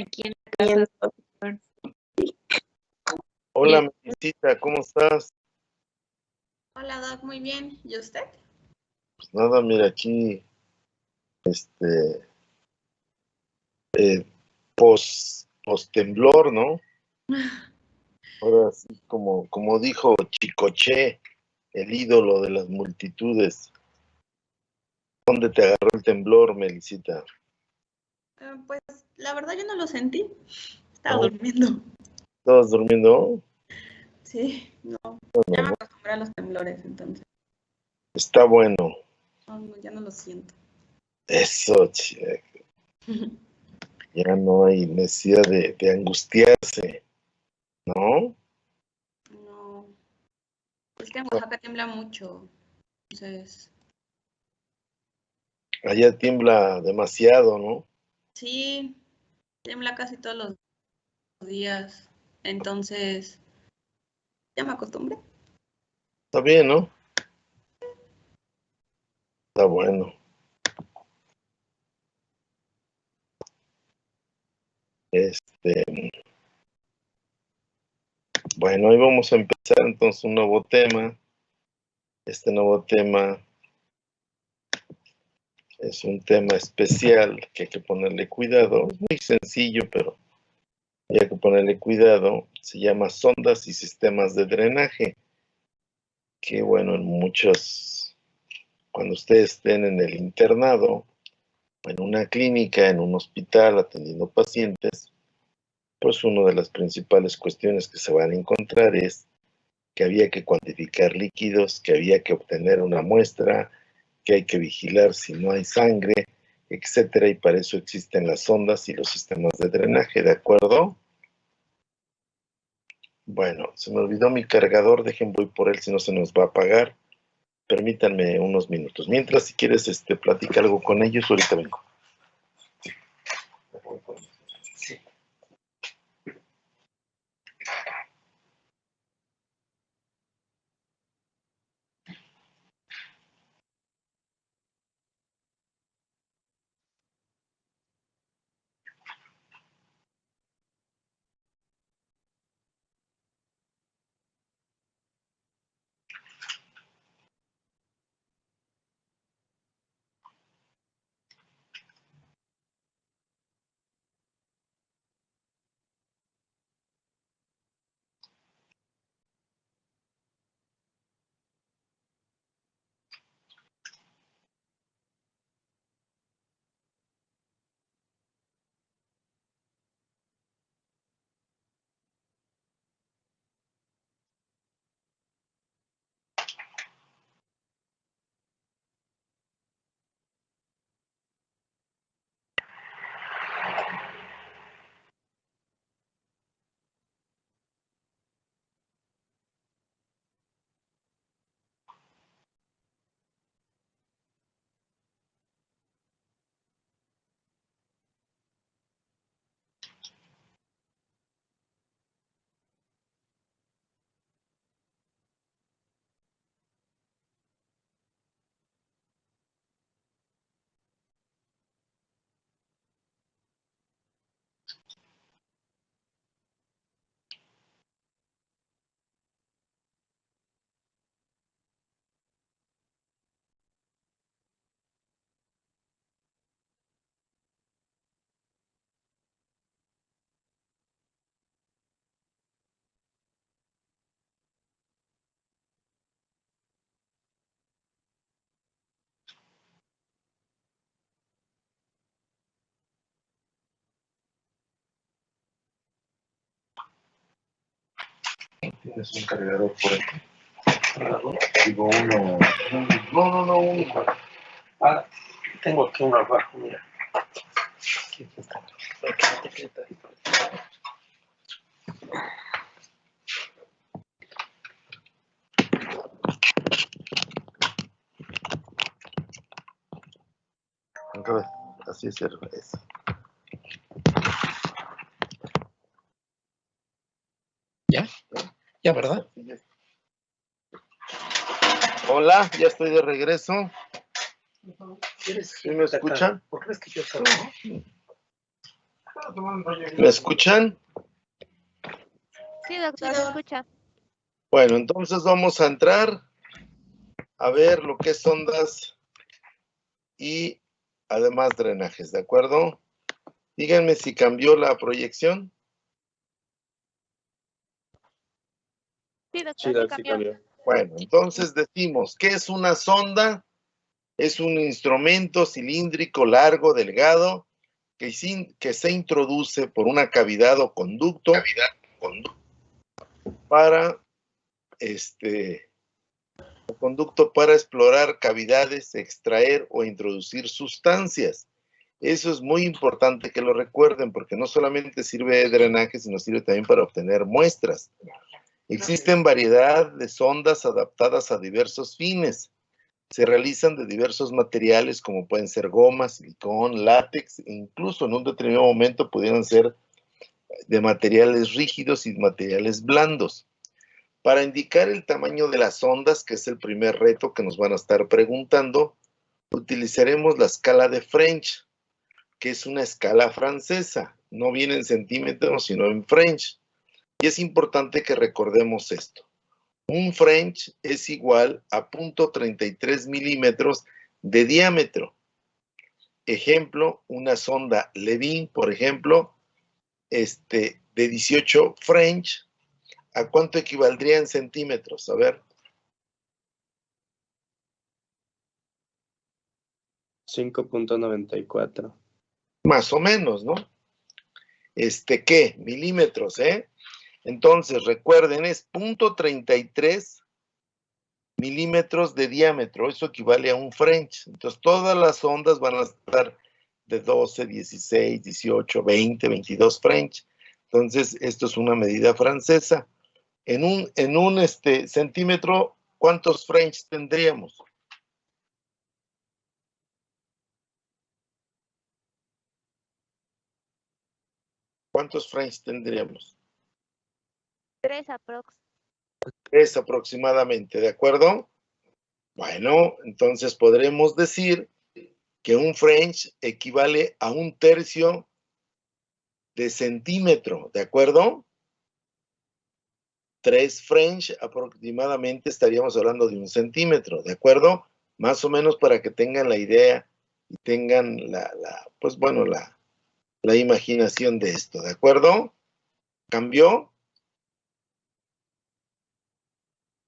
aquí en la casa. Hola, Melisita, ¿cómo estás? Hola, Doc, muy bien. ¿Y usted? Pues nada, mira, aquí, post temblor, ¿no? Ahora sí, como dijo Chicoché, el ídolo de las multitudes. ¿Dónde te agarró el temblor, Melisita? Pues la verdad yo no lo sentí. Estaba ¿No? durmiendo. ¿Estabas durmiendo? Sí, no. Bueno, Ya me no. acostumbré a los temblores, entonces. Está bueno. No, ya no lo siento. Eso, che. Ya no hay necesidad de angustiarse, ¿no? No. Es que en Oaxaca tiembla mucho. Entonces, Allá tiembla demasiado, ¿no? sí, tiembla casi todos los días. Entonces, ya me acostumbré. Está bien, ¿no? Está bueno. Bueno, hoy vamos a empezar entonces un nuevo tema. Este nuevo tema es un tema especial que hay que ponerle cuidado. Es muy sencillo, pero hay que ponerle cuidado. Se llama sondas y sistemas de drenaje. Que bueno, cuando ustedes estén en el internado, en una clínica, en un hospital atendiendo pacientes, pues una de las principales cuestiones que se van a encontrar es que había que cuantificar líquidos, que había que obtener una muestra, que hay que vigilar si no hay sangre, etcétera, y para eso existen las sondas y los sistemas de drenaje, ¿de acuerdo? Bueno, se me olvidó mi cargador, dejen voy por él, si no se nos va a apagar. Permítanme unos minutos. Mientras, si quieres, platica algo con ellos, ahorita vengo. Sí. ¿Tienes un cargador por aquí? ¿Cargador? Digo, uno. No, uno. Ah, tengo aquí uno abajo, mira. Aquí está. Aquí está. Así es el eso. ¿Ya? ¿Ya, verdad? Hola, ya estoy de regreso. ¿Sí me escuchan? ¿Por qué es que yo salgo? ¿Me escuchan? Sí, doctor, se escucha. Bueno, entonces vamos a entrar a ver lo que es ondas y además drenajes, ¿de acuerdo? Díganme si cambió la proyección. Sí, doctor, Sí, sí Doc, sí cambió. cambió. Bueno, entonces decimos, ¿qué es una sonda? Es un instrumento cilíndrico largo, delgado, que se introduce por una cavidad o conducto para para explorar cavidades, extraer o introducir sustancias. Eso es muy importante que lo recuerden porque no solamente sirve de drenaje, sino sirve también para obtener muestras. Existen variedad de sondas adaptadas a diversos fines. Se realizan de diversos materiales como pueden ser goma, silicón, látex, e incluso en un determinado momento pudieran ser de materiales rígidos y materiales blandos. Para indicar el tamaño de las ondas, que es el primer reto que nos van a estar preguntando, utilizaremos la escala de French, que es una escala francesa. No viene en centímetros, sino en French. Y es importante que recordemos esto. Un French es igual a 0.33 milímetros de diámetro. Ejemplo, una sonda Levin, por ejemplo, de 18 French, ¿a cuánto equivaldría en centímetros? A ver. 5.94. Más o menos, ¿no? ¿Qué? Milímetros, ¿eh? Entonces, recuerden, es 0.33 milímetros de diámetro. Eso equivale a un French. Entonces, todas las ondas van a estar de 12, 16, 18, 20, 22 French. Entonces, esto es una medida francesa. En un centímetro, ¿cuántos French tendríamos? ¿Cuántos French tendríamos? 3 aprox. 3 aproximadamente, ¿de acuerdo? Bueno, entonces podremos decir que un French equivale a 1/3 de centímetro, ¿de acuerdo? 3 French aproximadamente estaríamos hablando de 1 centímetro, ¿de acuerdo? Más o menos para que tengan la idea y tengan la imaginación de esto, ¿de acuerdo? ¿Cambió?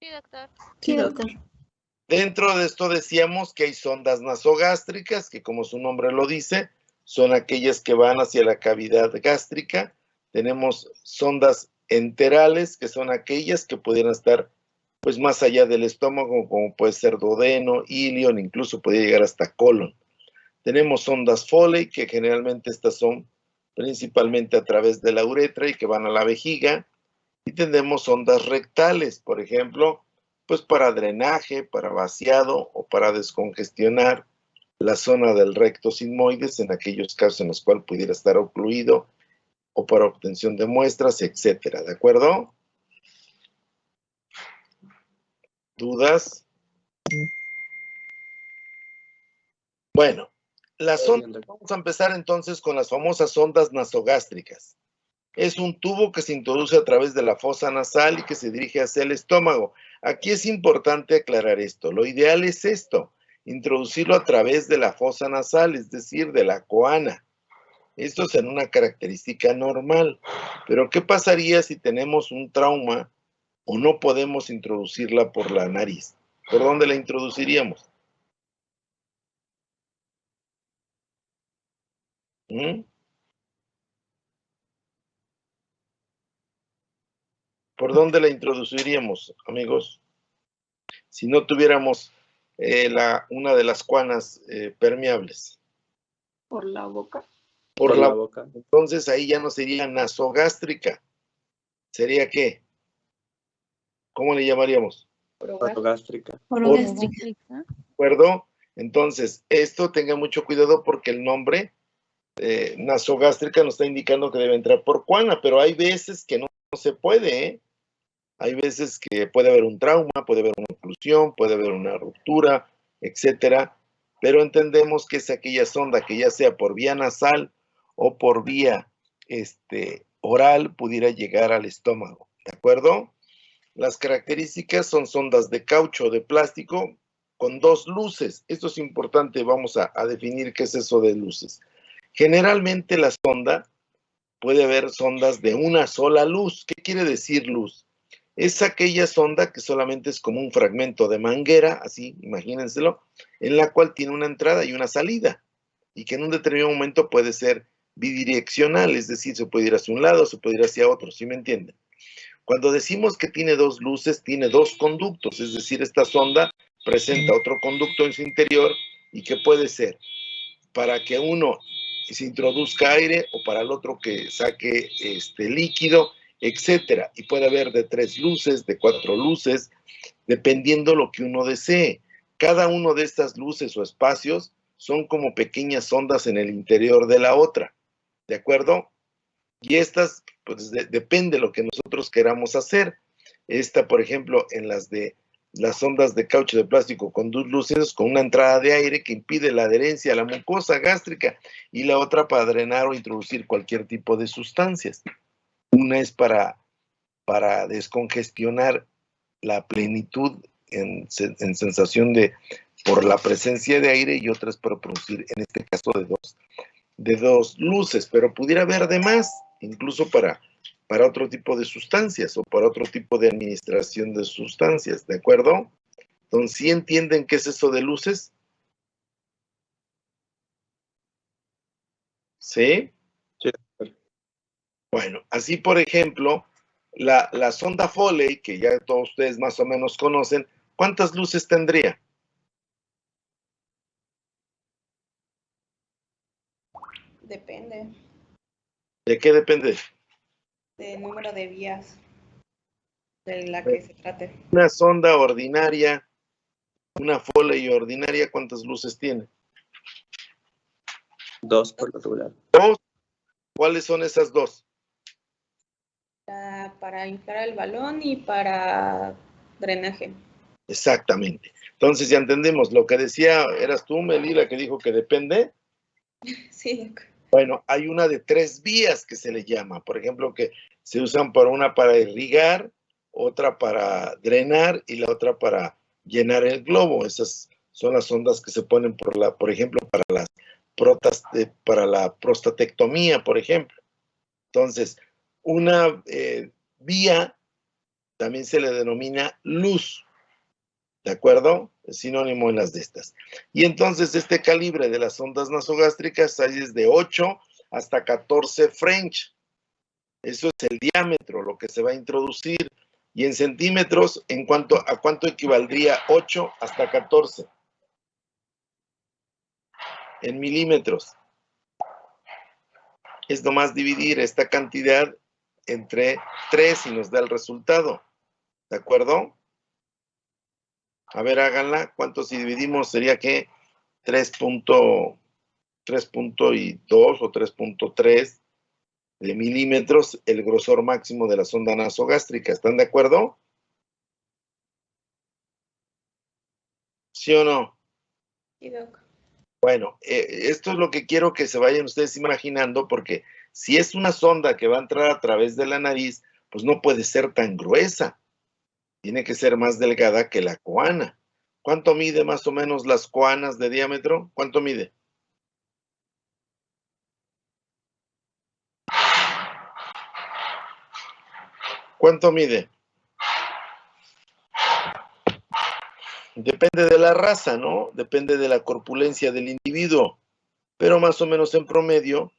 Sí, doctor. Sí, doctor. Dentro de esto decíamos que hay sondas nasogástricas, que como su nombre lo dice, son aquellas que van hacia la cavidad gástrica. Tenemos sondas enterales, que son aquellas que pudieran estar pues más allá del estómago, como puede ser duodeno, ilion, incluso puede llegar hasta colon. Tenemos sondas Foley, que generalmente estas son principalmente a través de la uretra y que van a la vejiga. Y tenemos sondas rectales, por ejemplo, pues para drenaje, para vaciado o para descongestionar la zona del recto sigmoides en aquellos casos en los cuales pudiera estar ocluido o para obtención de muestras, etcétera, ¿de acuerdo? ¿Dudas? Bueno, vamos a empezar entonces con las famosas sondas nasogástricas. Es un tubo que se introduce a través de la fosa nasal y que se dirige hacia el estómago. Aquí es importante aclarar esto. Lo ideal es esto, introducirlo a través de la fosa nasal, es decir, de la coana. Esto es en una característica normal. Pero ¿qué pasaría si tenemos un trauma o no podemos introducirla por la nariz? ¿Por dónde la introduciríamos? ¿Por dónde la introduciríamos, amigos? Si no tuviéramos una de las cuanas permeables. Por la boca. Por la boca. Entonces ahí ya no sería nasogástrica. ¿Sería qué? ¿Cómo le llamaríamos? Orogástrica. Orogástrica. ¿De acuerdo? Entonces, esto tenga mucho cuidado porque el nombre nasogástrica nos está indicando que debe entrar por cuana, pero hay veces que no se puede, ¿eh? Hay veces que puede haber un trauma, puede haber una oclusión, puede haber una ruptura, etcétera, pero entendemos que es aquella sonda que ya sea por vía nasal o por vía oral pudiera llegar al estómago, ¿de acuerdo? Las características son sondas de caucho o de plástico con 2 luces. Esto es importante, vamos a definir qué es eso de luces. Generalmente la sonda puede haber sondas de una sola luz. ¿Qué quiere decir luz? Es aquella sonda que solamente es como un fragmento de manguera, así, imagínenselo, en la cual tiene una entrada y una salida, y que en un determinado momento puede ser bidireccional, es decir, se puede ir hacia un lado, se puede ir hacia otro, ¿sí me entienden? Cuando decimos que tiene 2 luces, tiene 2 conductos, es decir, esta sonda presenta otro conducto en su interior, y que puede ser para que uno se introduzca aire o para el otro que saque líquido, etcétera. Y puede haber de 3 luces, de 4 luces, dependiendo lo que uno desee. Cada uno de estas luces o espacios son como pequeñas ondas en el interior de la otra, ¿de acuerdo? Y estas, pues depende de lo que nosotros queramos hacer. Esta, por ejemplo, en las ondas de caucho de plástico con 2 luces, con una entrada de aire que impide la adherencia a la mucosa gástrica, y la otra para drenar o introducir cualquier tipo de sustancias. Una es para descongestionar la plenitud en sensación por la presencia de aire, y otra es para producir, en este caso, de dos luces, pero pudiera haber de más, incluso para otro tipo de sustancias o para otro tipo de administración de sustancias, ¿de acuerdo? Entonces, ¿sí entienden qué es eso de luces? ¿Sí? Sí. Bueno, así por ejemplo, la sonda Foley, que ya todos ustedes más o menos conocen, ¿cuántas luces tendría? Depende ¿De qué depende? del número de vías de la que se trate. Una sonda ordinaria, una Foley ordinaria, ¿cuántas luces tiene? 2 por lo regular. ¿Dos? ¿Cuáles son esas 2? Para inflar el balón y para drenaje. Exactamente. Entonces ya entendemos lo que decía, ¿eras tú, Meli, la que dijo que depende? Sí. Bueno, hay una de 3 vías que se le llama, por ejemplo, que se usan una para irrigar, otra para drenar y la otra para llenar el globo. Esas son las ondas que se ponen por ejemplo, para la prostatectomía, por ejemplo. Entonces, una vía también se le denomina luz, ¿de acuerdo? Es sinónimo en las de estas. Y entonces este calibre de las ondas nasogástricas hay desde 8 hasta 14 French. Eso es el diámetro, lo que se va a introducir. Y en centímetros, ¿a cuánto equivaldría 8 hasta 14? En milímetros. Es nomás dividir esta cantidad entre 3 y nos da el resultado. ¿De acuerdo? A ver, háganla. ¿Cuánto si dividimos? Sería que 3.2 o 3.3 de milímetros el grosor máximo de la sonda nasogástrica. ¿Están de acuerdo? ¿Sí o no? Sí, doc. Bueno, esto es lo que quiero que se vayan ustedes imaginando, porque si es una sonda que va a entrar a través de la nariz, pues no puede ser tan gruesa. Tiene que ser más delgada que la coana. ¿Cuánto mide más o menos las coanas de diámetro? ¿Cuánto mide? ¿Cuánto mide? Depende de la raza, ¿no? Depende de la corpulencia del individuo, pero más o menos en promedio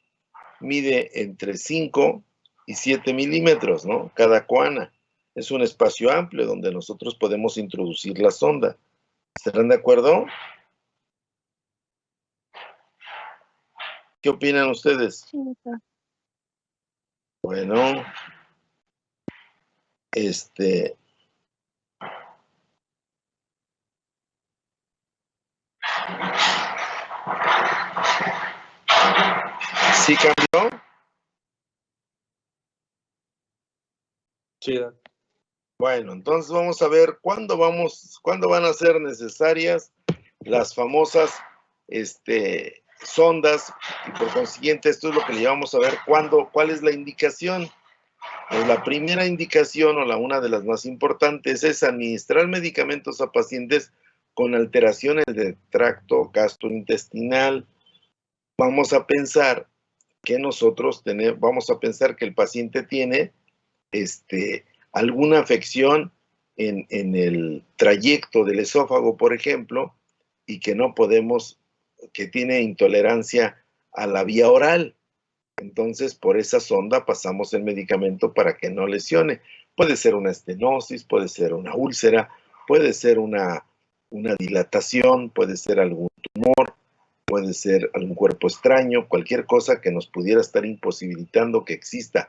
mide entre 5 y 7 milímetros, ¿no? Cada coana. Es un espacio amplio donde nosotros podemos introducir la sonda. ¿Estarán de acuerdo? ¿Qué opinan ustedes? Sí, doctor. Bueno, ¿sí cambió? Sí, doc. Bueno, entonces vamos a ver cuándo van a ser necesarias las famosas sondas y por consiguiente esto es lo que le vamos a ver cuál es la indicación. Pues la primera indicación o una de las más importantes es administrar medicamentos a pacientes con alteraciones del tracto gastrointestinal. Vamos a pensar que el paciente tiene alguna afección en el trayecto del esófago, por ejemplo, y que tiene intolerancia a la vía oral. Entonces, por esa sonda pasamos el medicamento para que no lesione. Puede ser una estenosis, puede ser una úlcera, puede ser una dilatación, puede ser algún tumor, puede ser algún cuerpo extraño, cualquier cosa que nos pudiera estar imposibilitando que exista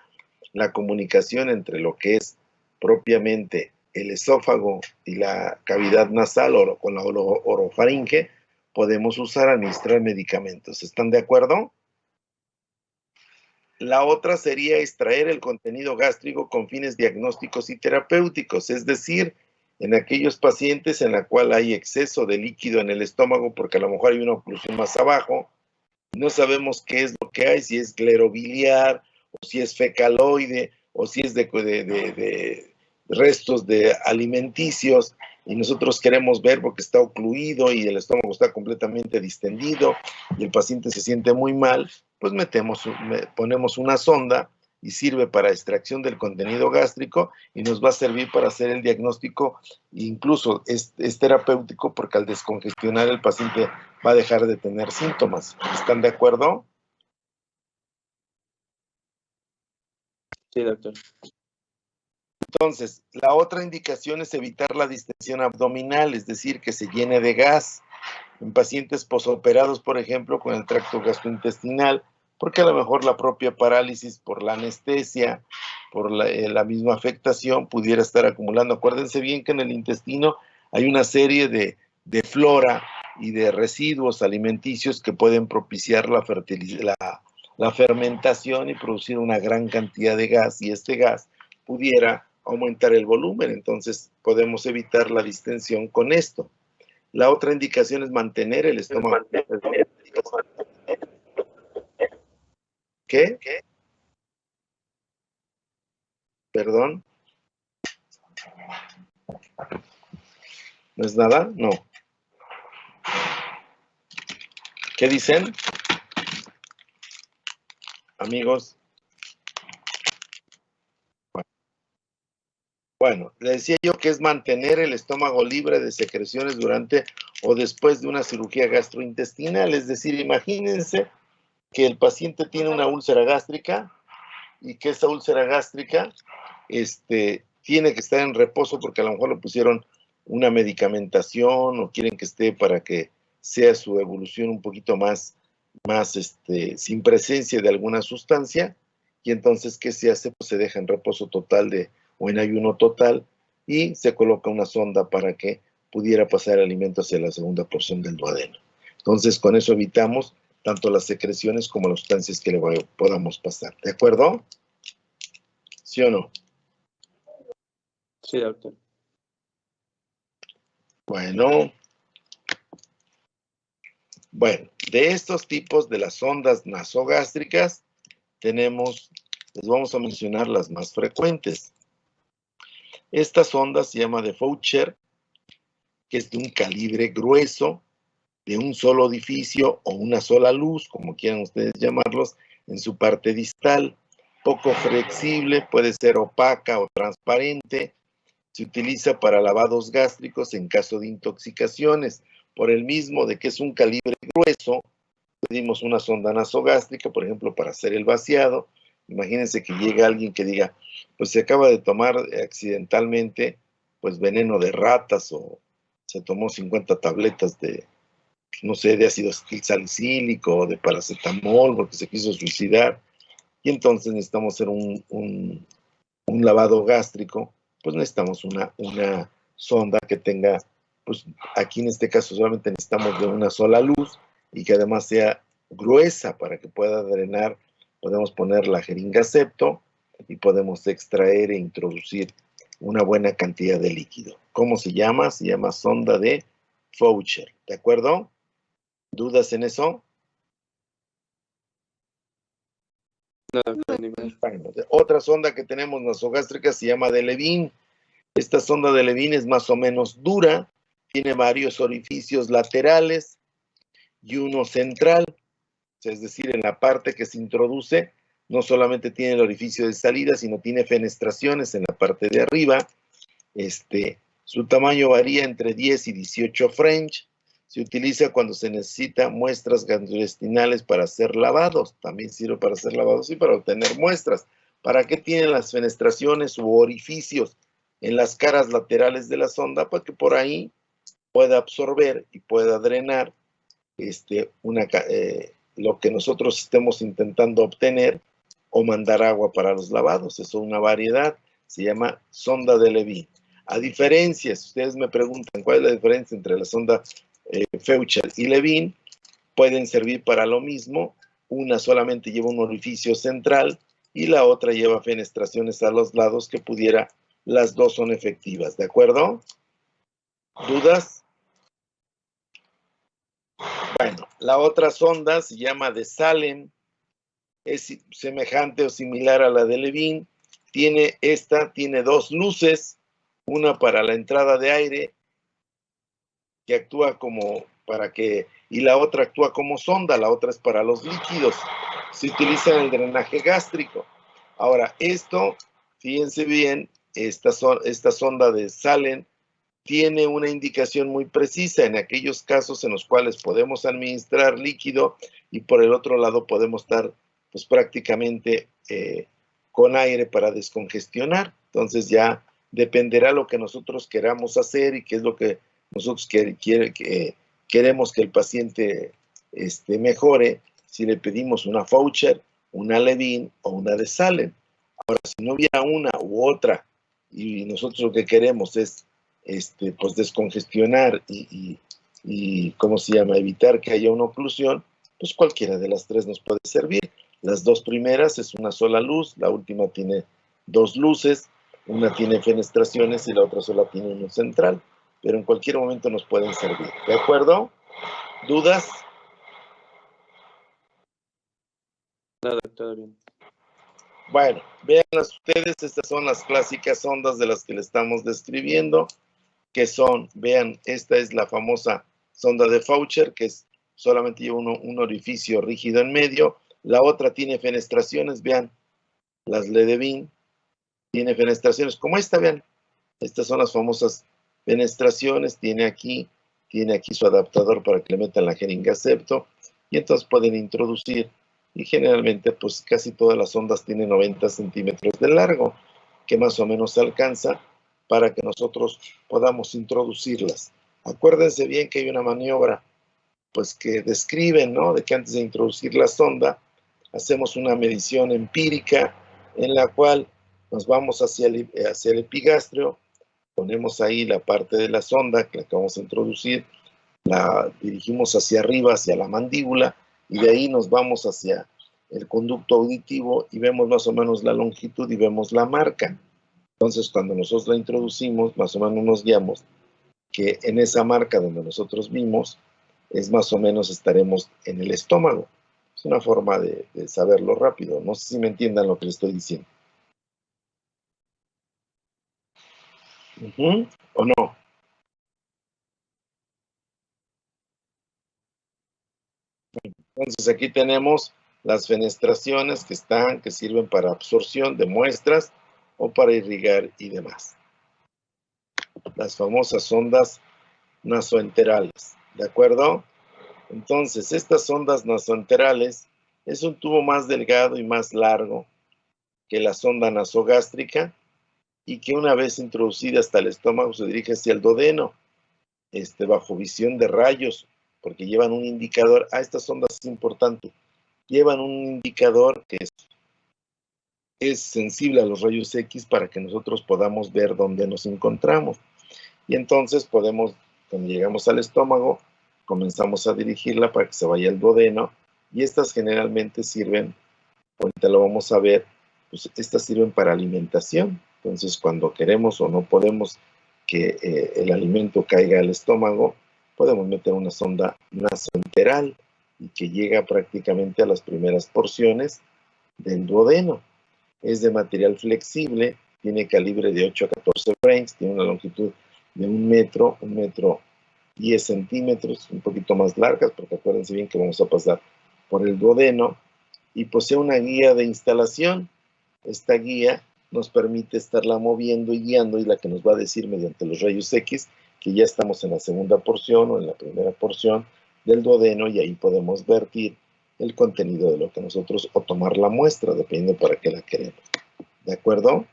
la comunicación entre lo que es propiamente el esófago y la cavidad nasal o con la orofaringe, podemos administrar medicamentos. ¿Están de acuerdo? La otra sería extraer el contenido gástrico con fines diagnósticos y terapéuticos, es decir, en aquellos pacientes en la cual hay exceso de líquido en el estómago porque a lo mejor hay una oclusión más abajo, no sabemos qué es lo que hay, si es sclerobiliar, o si es fecaloide, o si es de restos de alimenticios, y nosotros queremos ver porque está ocluido y el estómago está completamente distendido y el paciente se siente muy mal, pues ponemos una sonda y sirve para extracción del contenido gástrico y nos va a servir para hacer el diagnóstico, incluso es terapéutico porque al descongestionar el paciente va a dejar de tener síntomas. ¿Están de acuerdo? Sí, doctor. Entonces, la otra indicación es evitar la distensión abdominal, es decir, que se llene de gas. En pacientes posoperados, por ejemplo, con el tracto gastrointestinal, porque a lo mejor la propia parálisis por la anestesia, por la misma afectación, pudiera estar acumulando. Acuérdense bien que en el intestino hay una serie de flora y de residuos alimenticios que pueden propiciar la fermentación y producir una gran cantidad de gas, y este gas pudiera aumentar el volumen, entonces podemos evitar la distensión con esto. La otra indicación es mantener el estómago. ¿Qué? ¿Perdón? ¿No es nada? No. ¿Qué dicen? Amigos. Bueno, le decía yo que es mantener el estómago libre de secreciones durante o después de una cirugía gastrointestinal. Es decir, imagínense que el paciente tiene una úlcera gástrica y que esa úlcera gástrica tiene que estar en reposo porque a lo mejor le pusieron una medicamentación o quieren que esté para que sea su evolución un poquito más sin presencia de alguna sustancia, y entonces, ¿qué se hace? Pues se deja en reposo total o en ayuno total y se coloca una sonda para que pudiera pasar el alimento hacia la segunda porción del duodeno. Entonces, con eso evitamos tanto las secreciones como las sustancias que le podamos pasar. ¿De acuerdo? ¿Sí o no? Sí, doctor. Bueno, de estos tipos de las sondas nasogástricas les vamos a mencionar las más frecuentes. Esta sonda se llama de Foucher, que es de un calibre grueso, de un solo orificio o una sola luz, como quieran ustedes llamarlos, en su parte distal, poco flexible, puede ser opaca o transparente. Se utiliza para lavados gástricos en caso de intoxicaciones. Por el mismo de que es un calibre grueso, pedimos una sonda nasogástrica, por ejemplo, para hacer el vaciado. Imagínense que llega alguien que diga, pues se acaba de tomar accidentalmente, pues veneno de ratas o se tomó 50 tabletas de, no sé, de ácido salicílico o de paracetamol porque se quiso suicidar. Y entonces necesitamos hacer un lavado gástrico, pues necesitamos una sonda que tenga, pues aquí en este caso solamente necesitamos de una sola luz y que además sea gruesa para que pueda drenar. Podemos poner la jeringa septo y podemos extraer e introducir una buena cantidad de líquido. ¿Cómo se llama? Se llama sonda de Foucher, ¿de acuerdo? ¿Dudas en eso? No, doctor, ninguna. Bueno, otra sonda que tenemos nasogástrica se llama de Levin. Esta sonda de Levin es más o menos dura, tiene varios orificios laterales y uno central, es decir, en la parte que se introduce no solamente tiene el orificio de salida, sino tiene fenestraciones en la parte de arriba. Su tamaño varía entre 10 y 18 French. Se utiliza cuando se necesita muestras gastrointestinales para hacer lavados. También sirve para hacer lavados y para obtener muestras. ¿Para qué tienen las fenestraciones u orificios en las caras laterales de la sonda? Para que por ahí pueda absorber y pueda drenar lo que nosotros estemos intentando obtener o mandar agua para los lavados. Es una variedad, se llama sonda de Levin. A diferencia, si ustedes me preguntan cuál es la diferencia entre la sonda Feuchter y Levin, pueden servir para lo mismo. Una solamente lleva un orificio central y la otra lleva fenestraciones a los lados que pudiera, las dos son efectivas, ¿de acuerdo? ¿Dudas? Bueno, la otra sonda se llama de Salem, es semejante o similar a la de Levin. Tiene dos luces, una para la entrada de aire, que actúa y la otra actúa como sonda, la otra es para los líquidos. Se utiliza en el drenaje gástrico. Ahora, fíjense bien, esta sonda de Salem tiene una indicación muy precisa en aquellos casos en los cuales podemos administrar líquido y por el otro lado podemos estar pues prácticamente con aire para descongestionar. Entonces ya dependerá lo que nosotros queramos hacer y qué es lo que nosotros queremos que el paciente mejore, si le pedimos una Feuchter, una Levin o una de Salem. Ahora, si no hubiera una u otra y nosotros lo que queremos es pues descongestionar y ¿cómo se llama? Evitar que haya una oclusión, pues cualquiera de las tres nos puede servir. Las dos primeras es una sola luz, la última tiene dos luces, una tiene fenestraciones y la otra sola tiene uno central, pero en cualquier momento nos pueden servir, ¿de acuerdo? ¿Dudas? No, doctor, bien. Bueno, véanlas ustedes, estas son las clásicas ondas de las que le estamos describiendo, que son, vean, esta es la famosa sonda de Feuchter, que solamente lleva un orificio rígido en medio. La otra tiene fenestraciones, vean, las Levin tiene fenestraciones, como esta, vean. Estas son las famosas fenestraciones, tiene aquí su adaptador para que le metan la jeringa septo, y entonces pueden introducir, y generalmente pues casi todas las ondas tienen 90 centímetros de largo, que más o menos alcanza para que nosotros podamos introducirlas. Acuérdense bien que hay una maniobra pues que describen, ¿no? De que antes de introducir la sonda, hacemos una medición empírica en la cual nos vamos hacia el epigastrio, ponemos ahí la parte de la sonda que vamos a introducir, la dirigimos hacia arriba, hacia la mandíbula, y de ahí nos vamos hacia el conducto auditivo y vemos más o menos la longitud y vemos la marca. Entonces, cuando nosotros la introducimos, más o menos nos guiamos que en esa marca donde nosotros vimos, es más o menos estaremos en el estómago. Es una forma de saberlo rápido. No sé si me entiendan lo que les estoy diciendo. ¿O no? Entonces aquí tenemos las fenestraciones que sirven para absorción de muestras o para irrigar y demás. Las famosas sondas nasoenterales, ¿de acuerdo? Entonces, estas ondas nasoenterales es un tubo más delgado y más largo que la sonda nasogástrica y que una vez introducida hasta el estómago se dirige hacia el duodeno, bajo visión de rayos, porque llevan un indicador. Estas ondas es importante, llevan un indicador que es sensible a los rayos X para que nosotros podamos ver dónde nos encontramos. Y entonces podemos, cuando llegamos al estómago, comenzamos a dirigirla para que se vaya al duodeno, y estas generalmente sirven, ahorita lo vamos a ver, pues estas sirven para alimentación. Entonces, cuando queremos o no podemos que el alimento caiga al estómago, podemos meter una sonda nasoenteral y que llega prácticamente a las primeras porciones del duodeno. Es de material flexible, tiene calibre de 8 a 14 frames, tiene una longitud de 1 metro 10 centímetros, un poquito más largas, porque acuérdense bien que vamos a pasar por el duodeno, y posee una guía de instalación. Esta guía nos permite estarla moviendo y guiando, y la que nos va a decir mediante los rayos X que ya estamos en la segunda porción o en la primera porción del duodeno, y ahí podemos vertir el contenido de lo que nosotros, o tomar la muestra, dependiendo para qué la queremos. ¿De acuerdo?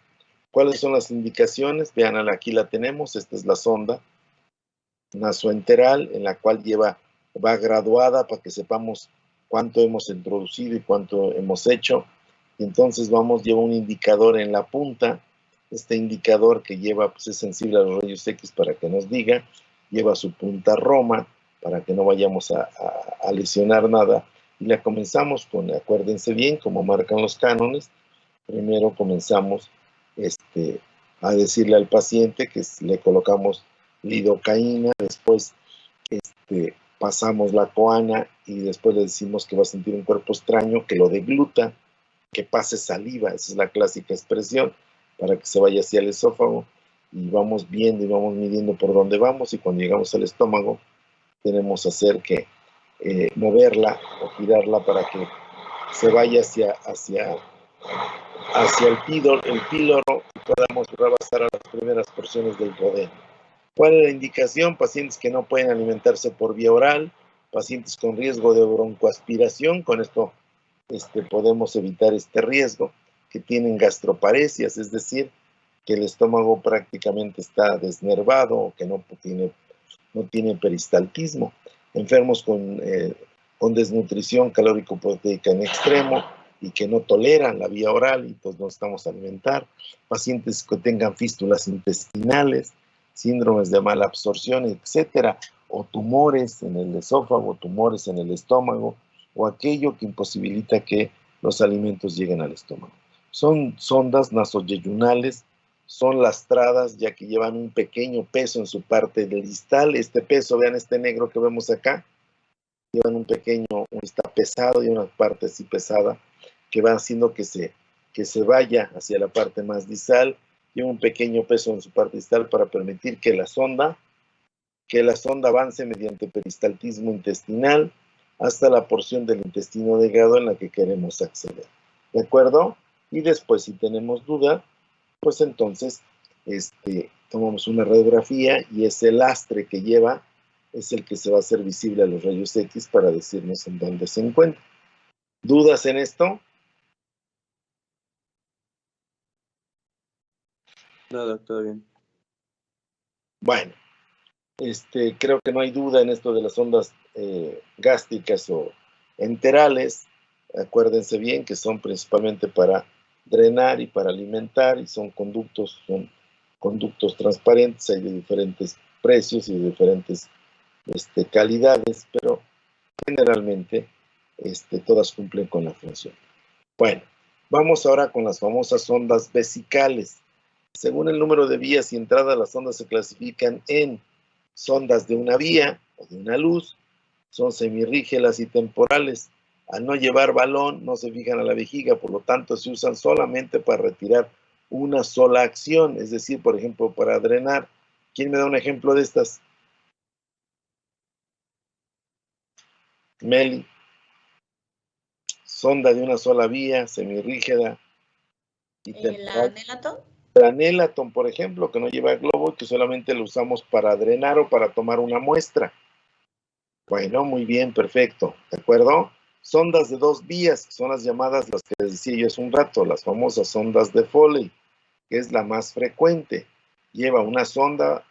¿Cuáles son las indicaciones? Vean, aquí la tenemos. Esta es la sonda nasoenteral, en la cual va graduada para que sepamos cuánto hemos introducido y cuánto hemos hecho. Y entonces lleva un indicador en la punta. Este indicador que lleva, pues es sensible a los rayos X para que nos diga, lleva su punta Roma para que no vayamos a lesionar nada. Y la comenzamos con, acuérdense bien, como marcan los cánones, primero comenzamos a decirle al paciente que le colocamos lidocaína, después pasamos la coana y después le decimos que va a sentir un cuerpo extraño, que lo degluta, que pase saliva, esa es la clásica expresión, para que se vaya hacia el esófago, y vamos viendo y vamos midiendo por dónde vamos, y cuando llegamos al estómago tenemos que moverla o girarla para que se vaya hacia el píloro, y podamos rebasar a las primeras porciones del duodeno. ¿Cuál es la indicación? Pacientes que no pueden alimentarse por vía oral, pacientes con riesgo de broncoaspiración, con esto podemos evitar este riesgo, que tienen gastroparesias, es decir, que el estómago prácticamente está desnervado o que no tiene peristaltismo, enfermos con desnutrición calórico-proteica en extremo y que no toleran la vía oral y pues no estamos a alimentar, pacientes que tengan fístulas intestinales, síndromes de mala absorción, etcétera, o tumores en el esófago, tumores en el estómago, o aquello que imposibilita que los alimentos lleguen al estómago. Son sondas nasoyeyunales, son lastradas, ya que llevan un pequeño peso en su parte distal. Este peso, vean este negro que vemos acá, llevan un pequeño, está pesado y una parte así pesada, que va haciendo que se vaya hacia la parte más distal. Lleva un pequeño peso en su parte distal para permitir que la sonda avance mediante peristaltismo intestinal hasta la porción del intestino delgado en la que queremos acceder. ¿De acuerdo? Y después, si tenemos duda, pues entonces tomamos una radiografía y ese lastre que lleva es el que se va a hacer visible a los rayos X para decirnos en dónde se encuentra. ¿Dudas en esto? Nada, todo bien. Bueno, creo que no hay duda en esto de las ondas gástricas o enterales. Acuérdense bien que son principalmente para drenar y para alimentar, y son conductos transparentes. Hay de diferentes precios y de diferentes calidades, pero generalmente todas cumplen con la función. Bueno, vamos ahora con las famosas ondas vesicales. Según el número de vías y entradas, las ondas se clasifican en sondas de una vía o de una luz, son semirrígidas y temporales. Al no llevar balón, no se fijan a la vejiga, por lo tanto se usan solamente para retirar una sola acción, es decir, por ejemplo, para drenar. ¿Quién me da un ejemplo de estas? Meli. Sonda de una sola vía, semirrígida y temporal. ¿La Nelaton? La Nelaton, por ejemplo, que no lleva globo y que solamente lo usamos para drenar o para tomar una muestra. Bueno, muy bien, perfecto, ¿de acuerdo? Sondas de dos vías, que son las llamadas, las que les decía yo hace un rato, las famosas sondas de Foley, que es la más frecuente. Lleva una sonda,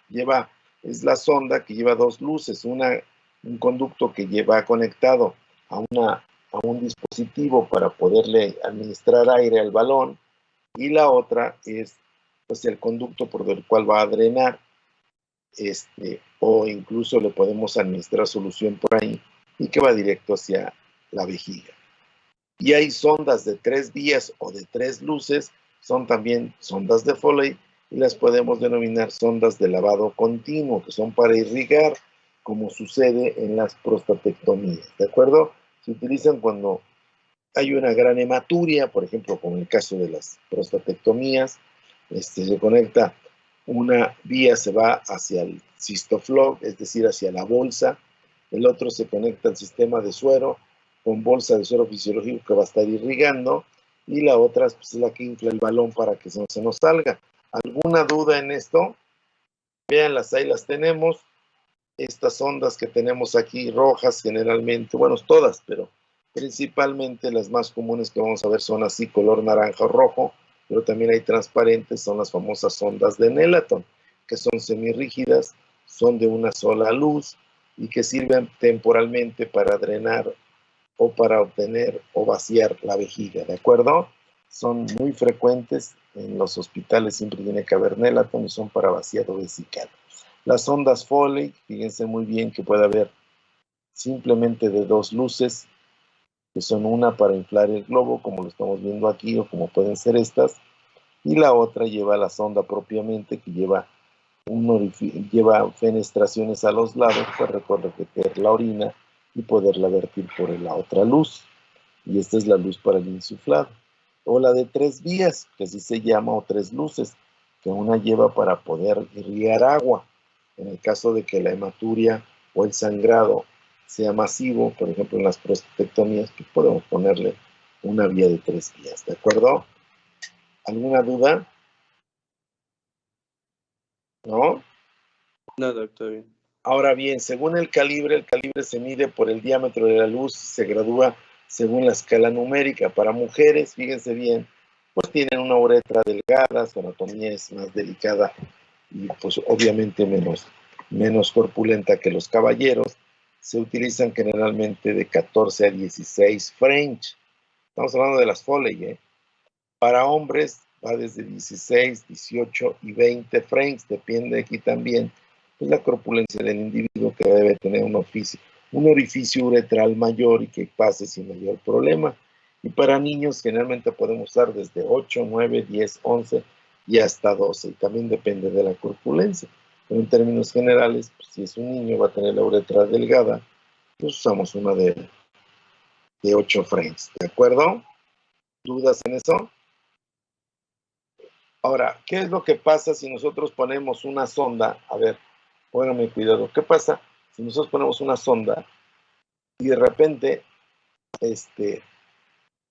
es la sonda que lleva dos luces, un conducto que lleva conectado a un dispositivo para poderle administrar aire al balón, y la otra es pues el conducto por el cual va a drenar, o incluso le podemos administrar solución por ahí y que va directo hacia la vejiga. Y hay sondas de 3 vías o de 3 luces, son también sondas de Foley, y las podemos denominar sondas de lavado continuo, que son para irrigar, como sucede en las prostatectomías, ¿de acuerdo? Se utilizan cuando hay una gran hematuria, por ejemplo, como en el caso de las prostatectomías, se conecta una vía, se va hacia el cistoflog, es decir, hacia la bolsa, el otro se conecta al sistema de suero con bolsa de suero fisiológico que va a estar irrigando, y la otra pues, es la que infla el balón para que no se nos salga. ¿Alguna duda en esto? Veanlas, ahí las tenemos. Estas ondas que tenemos aquí, rojas generalmente, bueno, todas, pero principalmente las más comunes que vamos a ver son así, color naranja o rojo, pero también hay transparentes, son las famosas ondas de Nelaton, que son semirrígidas, son de una sola luz y que sirven temporalmente para drenar o para obtener o vaciar la vejiga, ¿de acuerdo? Son muy frecuentes, en los hospitales siempre tiene que haber Nelaton y son para vaciado vesical. Las ondas Foley, fíjense muy bien que puede haber simplemente de dos luces, que son una para inflar el globo, como lo estamos viendo aquí, o como pueden ser estas, y la otra lleva la sonda propiamente, que lleva fenestraciones a los lados para recorrer la orina y poderla vertir por la otra luz. Y esta es la luz para el insuflado. O la de 3 vías, que así se llama, o 3 luces, que una lleva para poder irrigar agua. En el caso de que la hematuria o el sangrado sea masivo, por ejemplo en las prostatectomías, pues podemos ponerle una vía de 3 vías, ¿de acuerdo? ¿Alguna duda? ¿No? No, doctor, bien. Ahora bien, según el calibre se mide por el diámetro de la luz y se gradúa según la escala numérica. Para mujeres, fíjense bien, pues tienen una uretra delgada, su anatomía es más delicada y pues obviamente menos corpulenta que los caballeros. Se utilizan generalmente de 14 a 16 French. Estamos hablando de las Foley, ¿eh? Para hombres va desde 16, 18 y 20 French, depende aquí también pues, la corpulencia del individuo, que debe tener un orificio uretral mayor y que pase sin mayor problema. Y para niños generalmente podemos usar desde 8, 9, 10, 11 y hasta 12, y también depende de la corpulencia. Pero en términos generales, pues, si es un niño va a tener la uretra delgada, pues usamos una de 8 French, ¿de acuerdo? ¿Dudas en eso? Ahora, ¿qué es lo que pasa si nosotros ponemos una sonda? A ver, pónganme cuidado. ¿Qué pasa si nosotros ponemos una sonda y de repente,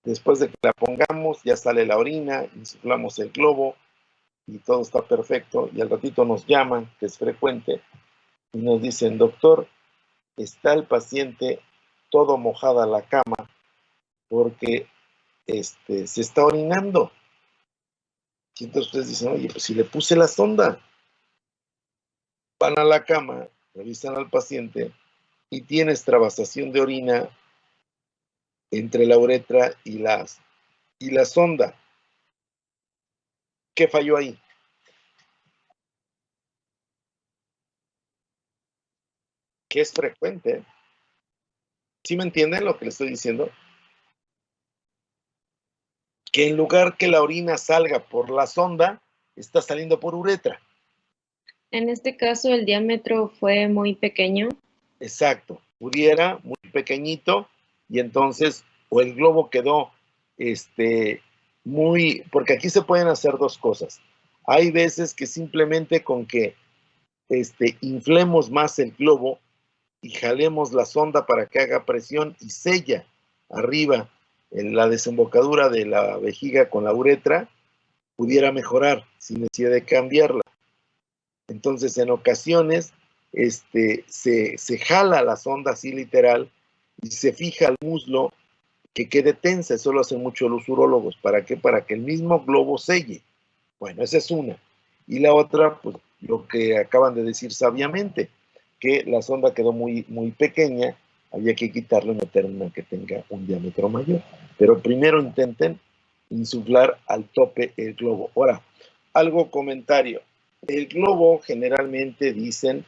después de que la pongamos, ya sale la orina, insuflamos el globo y todo está perfecto, y al ratito nos llaman, que es frecuente, y nos dicen, doctor, está el paciente todo mojada la cama porque se está orinando. Y entonces ustedes dicen, oye, pues si le puse la sonda. Van a la cama, revisan al paciente y tiene extravasación de orina entre la uretra y la sonda. ¿Qué falló ahí? Que es frecuente. ¿Sí me entienden lo que les estoy diciendo? Que en lugar que la orina salga por la sonda, está saliendo por uretra. En este caso, el diámetro fue muy pequeño. Exacto. Pudiera, muy pequeñito, y entonces, o el globo quedó porque aquí se pueden hacer dos cosas. Hay veces que simplemente con que inflemos más el globo y jalemos la sonda para que haga presión y sella arriba en la desembocadura de la vejiga con la uretra, pudiera mejorar sin necesidad de cambiarla. Entonces, en ocasiones, se jala la sonda así literal y se fija al muslo que quede tensa. Eso lo hacen mucho los urólogos. ¿Para qué? Para que el mismo globo selle. Bueno, esa es una. Y la otra, pues lo que acaban de decir sabiamente, que la sonda quedó muy, muy pequeña, había que quitarla y meter una que tenga un diámetro mayor. Pero primero intenten insuflar al tope el globo. Ahora, comentario. El globo generalmente dicen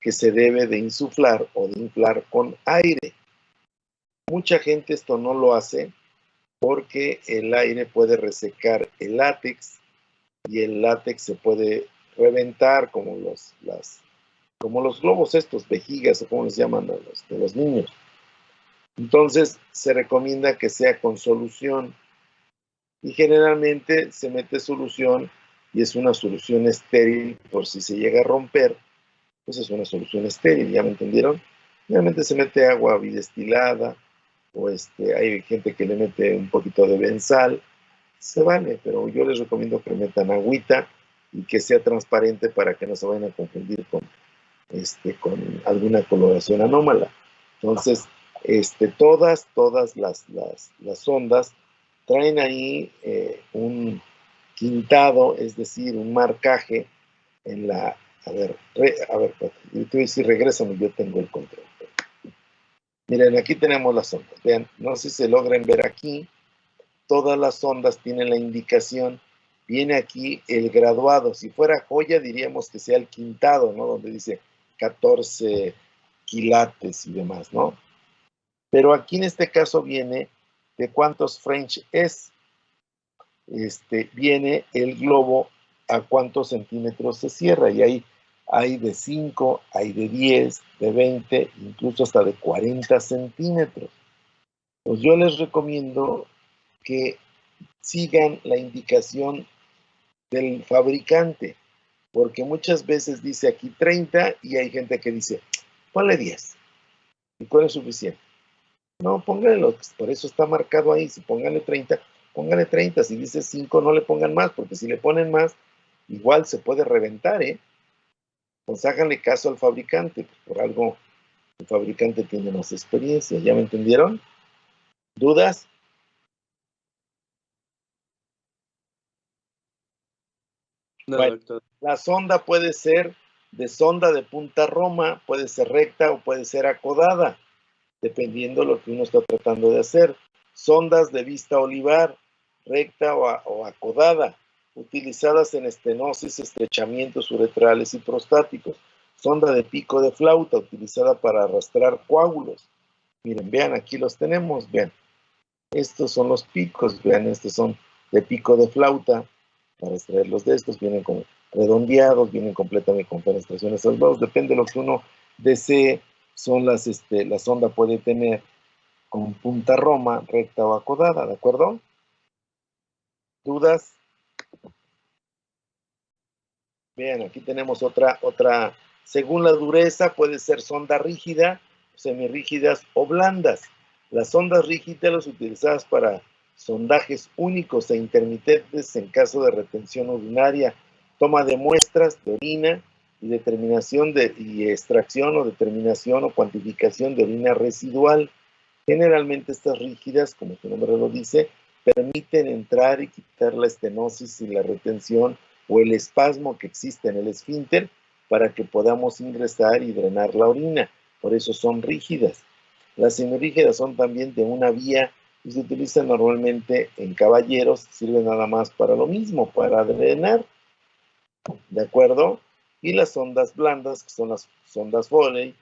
que se debe de insuflar o de inflar con aire. Mucha gente esto no lo hace porque el aire puede resecar el látex y el látex se puede reventar como los globos estos, vejigas o como les llaman de los niños. Entonces, se recomienda que sea con solución. Y generalmente se mete solución y es una solución estéril por si se llega a romper, pues es una solución estéril, ¿ya me entendieron? Generalmente se mete agua bidestilada o hay gente que le mete un poquito de benzal, se vale, pero yo les recomiendo que metan agüita y que sea transparente para que no se vayan a confundir con alguna coloración anómala. Entonces, todas las ondas traen ahí un quintado, es decir, un marcaje en la... A ver, yo te voy a decir, regrésame, yo tengo el control. Miren, aquí tenemos las ondas. Vean, no sé si se logran ver aquí. Todas las ondas tienen la indicación. Viene aquí el graduado. Si fuera joya, diríamos que sea el quintado, ¿no? Donde dice 14 quilates y demás, ¿no? Pero aquí en este caso viene de cuántos French es. Viene el globo a cuántos centímetros se cierra. Y ahí hay de 5, hay de 10, de 20, incluso hasta de 40 centímetros. Pues yo les recomiendo que sigan la indicación del fabricante, porque muchas veces dice aquí 30 y hay gente que dice, ponle 10. ¿Y cuál es suficiente? No, pónganle, por eso está marcado ahí, si pónganle 30, pónganle 30, si dice 5 no le pongan más, porque si le ponen más, igual se puede reventar, ¿eh? Pues háganle caso al fabricante, pues por algo el fabricante tiene más experiencia, ¿ya me entendieron? ¿Dudas? No, Bueno, doctor. la sonda puede ser de sonda de punta roma, puede ser recta o puede ser acodada, dependiendo de lo que uno está tratando de hacer. Sondas de vista olivar, recta o acodada, utilizadas en estenosis, estrechamientos uretrales y prostáticos. Sonda de pico de flauta, utilizada para arrastrar coágulos. Miren, vean, aquí los tenemos, vean. Estos son los picos, vean, estos son de pico de flauta, para extraerlos de estos, vienen como redondeados, vienen completamente con fenestraciones a los lados, depende de lo que uno desee, son la sonda puede tener con punta roma, recta o acodada, ¿de acuerdo? ¿Dudas? Vean, aquí tenemos otra, según la dureza puede ser sonda rígida, semirrígidas o blandas. Las sondas rígidas utilizadas para sondajes únicos e intermitentes en caso de retención urinaria, toma de muestras de orina y determinación y extracción o determinación o cuantificación de orina residual. Generalmente estas rígidas, como su nombre lo dice, permiten entrar y quitar la estenosis y la retención o el espasmo que existe en el esfínter para que podamos ingresar y drenar la orina. Por eso son rígidas. Las semirrígidas son también de una vía y se utilizan normalmente en caballeros, sirven nada más para lo mismo, para drenar. ¿De acuerdo? Y las sondas blandas, que son las sondas Foley,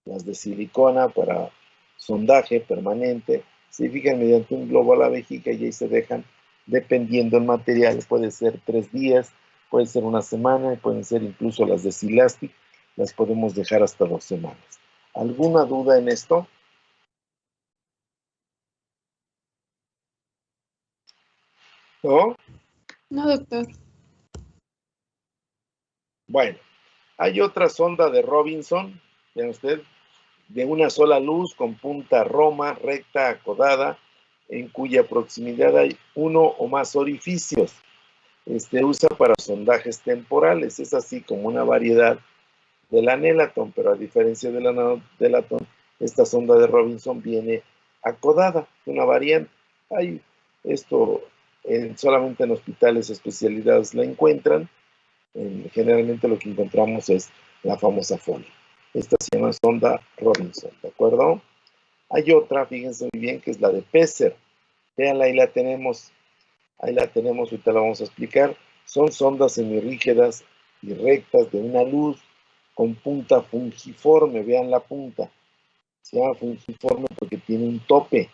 las de silicona para sondaje permanente, se fijan mediante un globo a la vejiga y ahí se dejan, dependiendo del material, puede ser 3 días, puede ser una semana, pueden ser incluso las de Silastic, las podemos dejar hasta 2 semanas. ¿Alguna duda en esto? ¿No? No, doctor. Bueno, hay otra sonda de Robinson, vean usted, de una sola luz con punta roma, recta, acodada, en cuya proximidad hay uno o más orificios. Usa para sondajes temporales, es así como una variedad de la Nelaton, pero a diferencia de la Nelaton, esta sonda de Robinson viene acodada, una variante. Hay esto solamente en hospitales especializados la encuentran. Generalmente lo que encontramos es la famosa Foley. Esta se llama sonda Robinson, ¿de acuerdo? Hay otra, fíjense muy bien, que es la de Pesser. Veanla, ahí la tenemos, ahorita la vamos a explicar. Son sondas semirrígidas y rectas de una luz con punta fungiforme, vean la punta. Se llama fungiforme porque tiene un tope,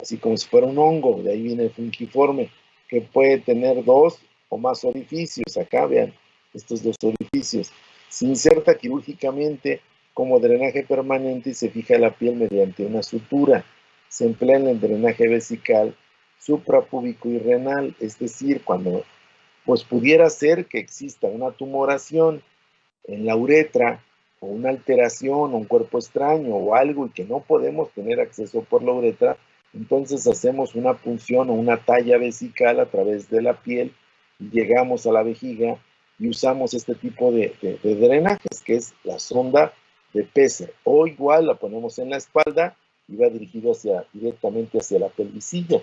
así como si fuera un hongo, de ahí viene el fungiforme, que puede tener 2 o más orificios. Acá vean estos 2 orificios. Se inserta quirúrgicamente como drenaje permanente y se fija la piel mediante una sutura. Se emplea en el drenaje vesical, suprapúbico y renal, es decir, cuando pues pudiera ser que exista una tumoración en la uretra o una alteración o un cuerpo extraño o algo y que no podemos tener acceso por la uretra, entonces hacemos una punción o una talla vesical a través de la piel y llegamos a la vejiga y usamos este tipo de drenajes, que es la sonda de Pesser, o igual la ponemos en la espalda y va dirigido directamente hacia la pelvisilla.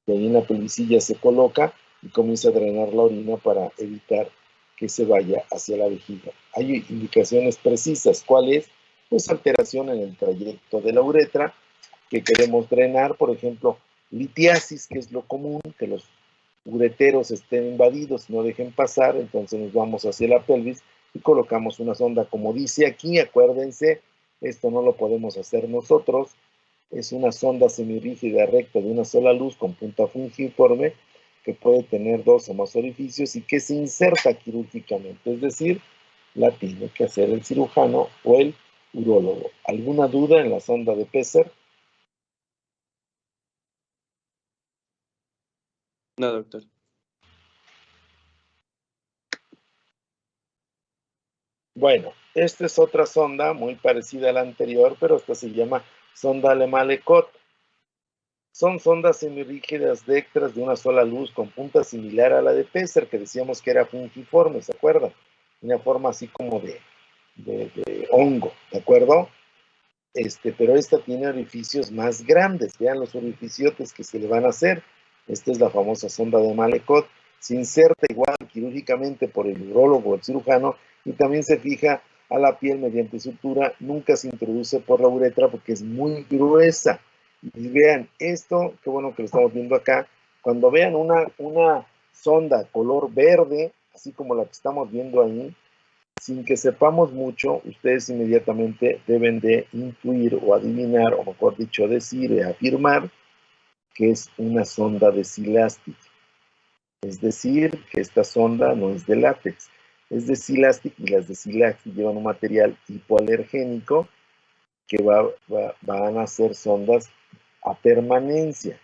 Y ahí en la pelvisilla se coloca y comienza a drenar la orina para evitar que se vaya hacia la vejiga. Hay indicaciones precisas. ¿Cuál es? Pues alteración en el trayecto de la uretra que queremos drenar, por ejemplo, litiasis, que es lo común, que los ureteros estén invadidos y no dejen pasar, entonces nos vamos hacia la pelvis y colocamos una sonda, como dice aquí, acuérdense, esto no lo podemos hacer nosotros, es una sonda semirrígida recta de una sola luz con punta fungiforme que puede tener 2 o más orificios y que se inserta quirúrgicamente, es decir, la tiene que hacer el cirujano o el urólogo. ¿Alguna duda en la sonda de Pesser? No, doctor. Bueno, esta es otra sonda muy parecida a la anterior, pero esta se llama sonda Le-Malecot. Son sondas semirrígidas dextras de una sola luz con punta similar a la de Pesser, que decíamos que era fungiforme, ¿se acuerdan? Una forma así como de hongo, ¿de acuerdo? Pero esta tiene orificios más grandes, vean los orificiotes que se le van a hacer. Esta es la famosa sonda de Malecot. Se inserta igual quirúrgicamente por el urólogo o el cirujano y también se fija a la piel mediante sutura. Nunca se introduce por la uretra porque es muy gruesa. Y vean, esto, qué bueno que lo estamos viendo acá, cuando vean una sonda color verde, así como la que estamos viendo ahí, sin que sepamos mucho, ustedes inmediatamente deben de intuir o adivinar, o mejor dicho, decir y afirmar que es una sonda de Silastic. Es decir, que esta sonda no es de látex, es de Silastic y las de Silastic llevan un material hipoalergénico que van a ser sondas a permanencia,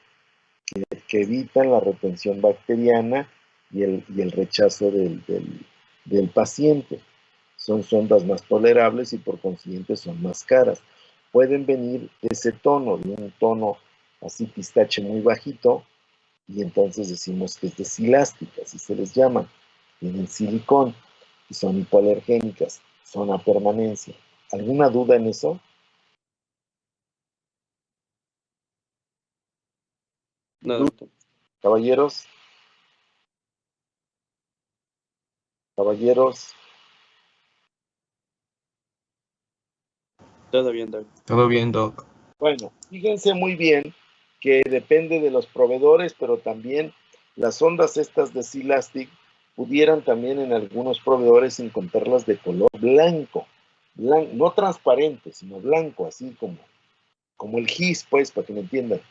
que evitan la retención bacteriana y el rechazo del paciente. Son sondas más tolerables y por consiguiente son más caras. Pueden venir de ese tono, de un tono así pistache muy bajito, y entonces decimos que es de Silastic, así se les llama. Tienen silicón y son hipoalergénicas, son a permanencia. ¿Alguna duda en eso? No, doctor. Caballeros, Todo bien, doctor. Todo bien, Doc. bueno, fíjense muy bien que depende de los proveedores, pero también las ondas estas de Silastic pudieran también en algunos proveedores encontrarlas de color blanco, no transparente, sino blanco, así como el gis, pues, para que me entiendan.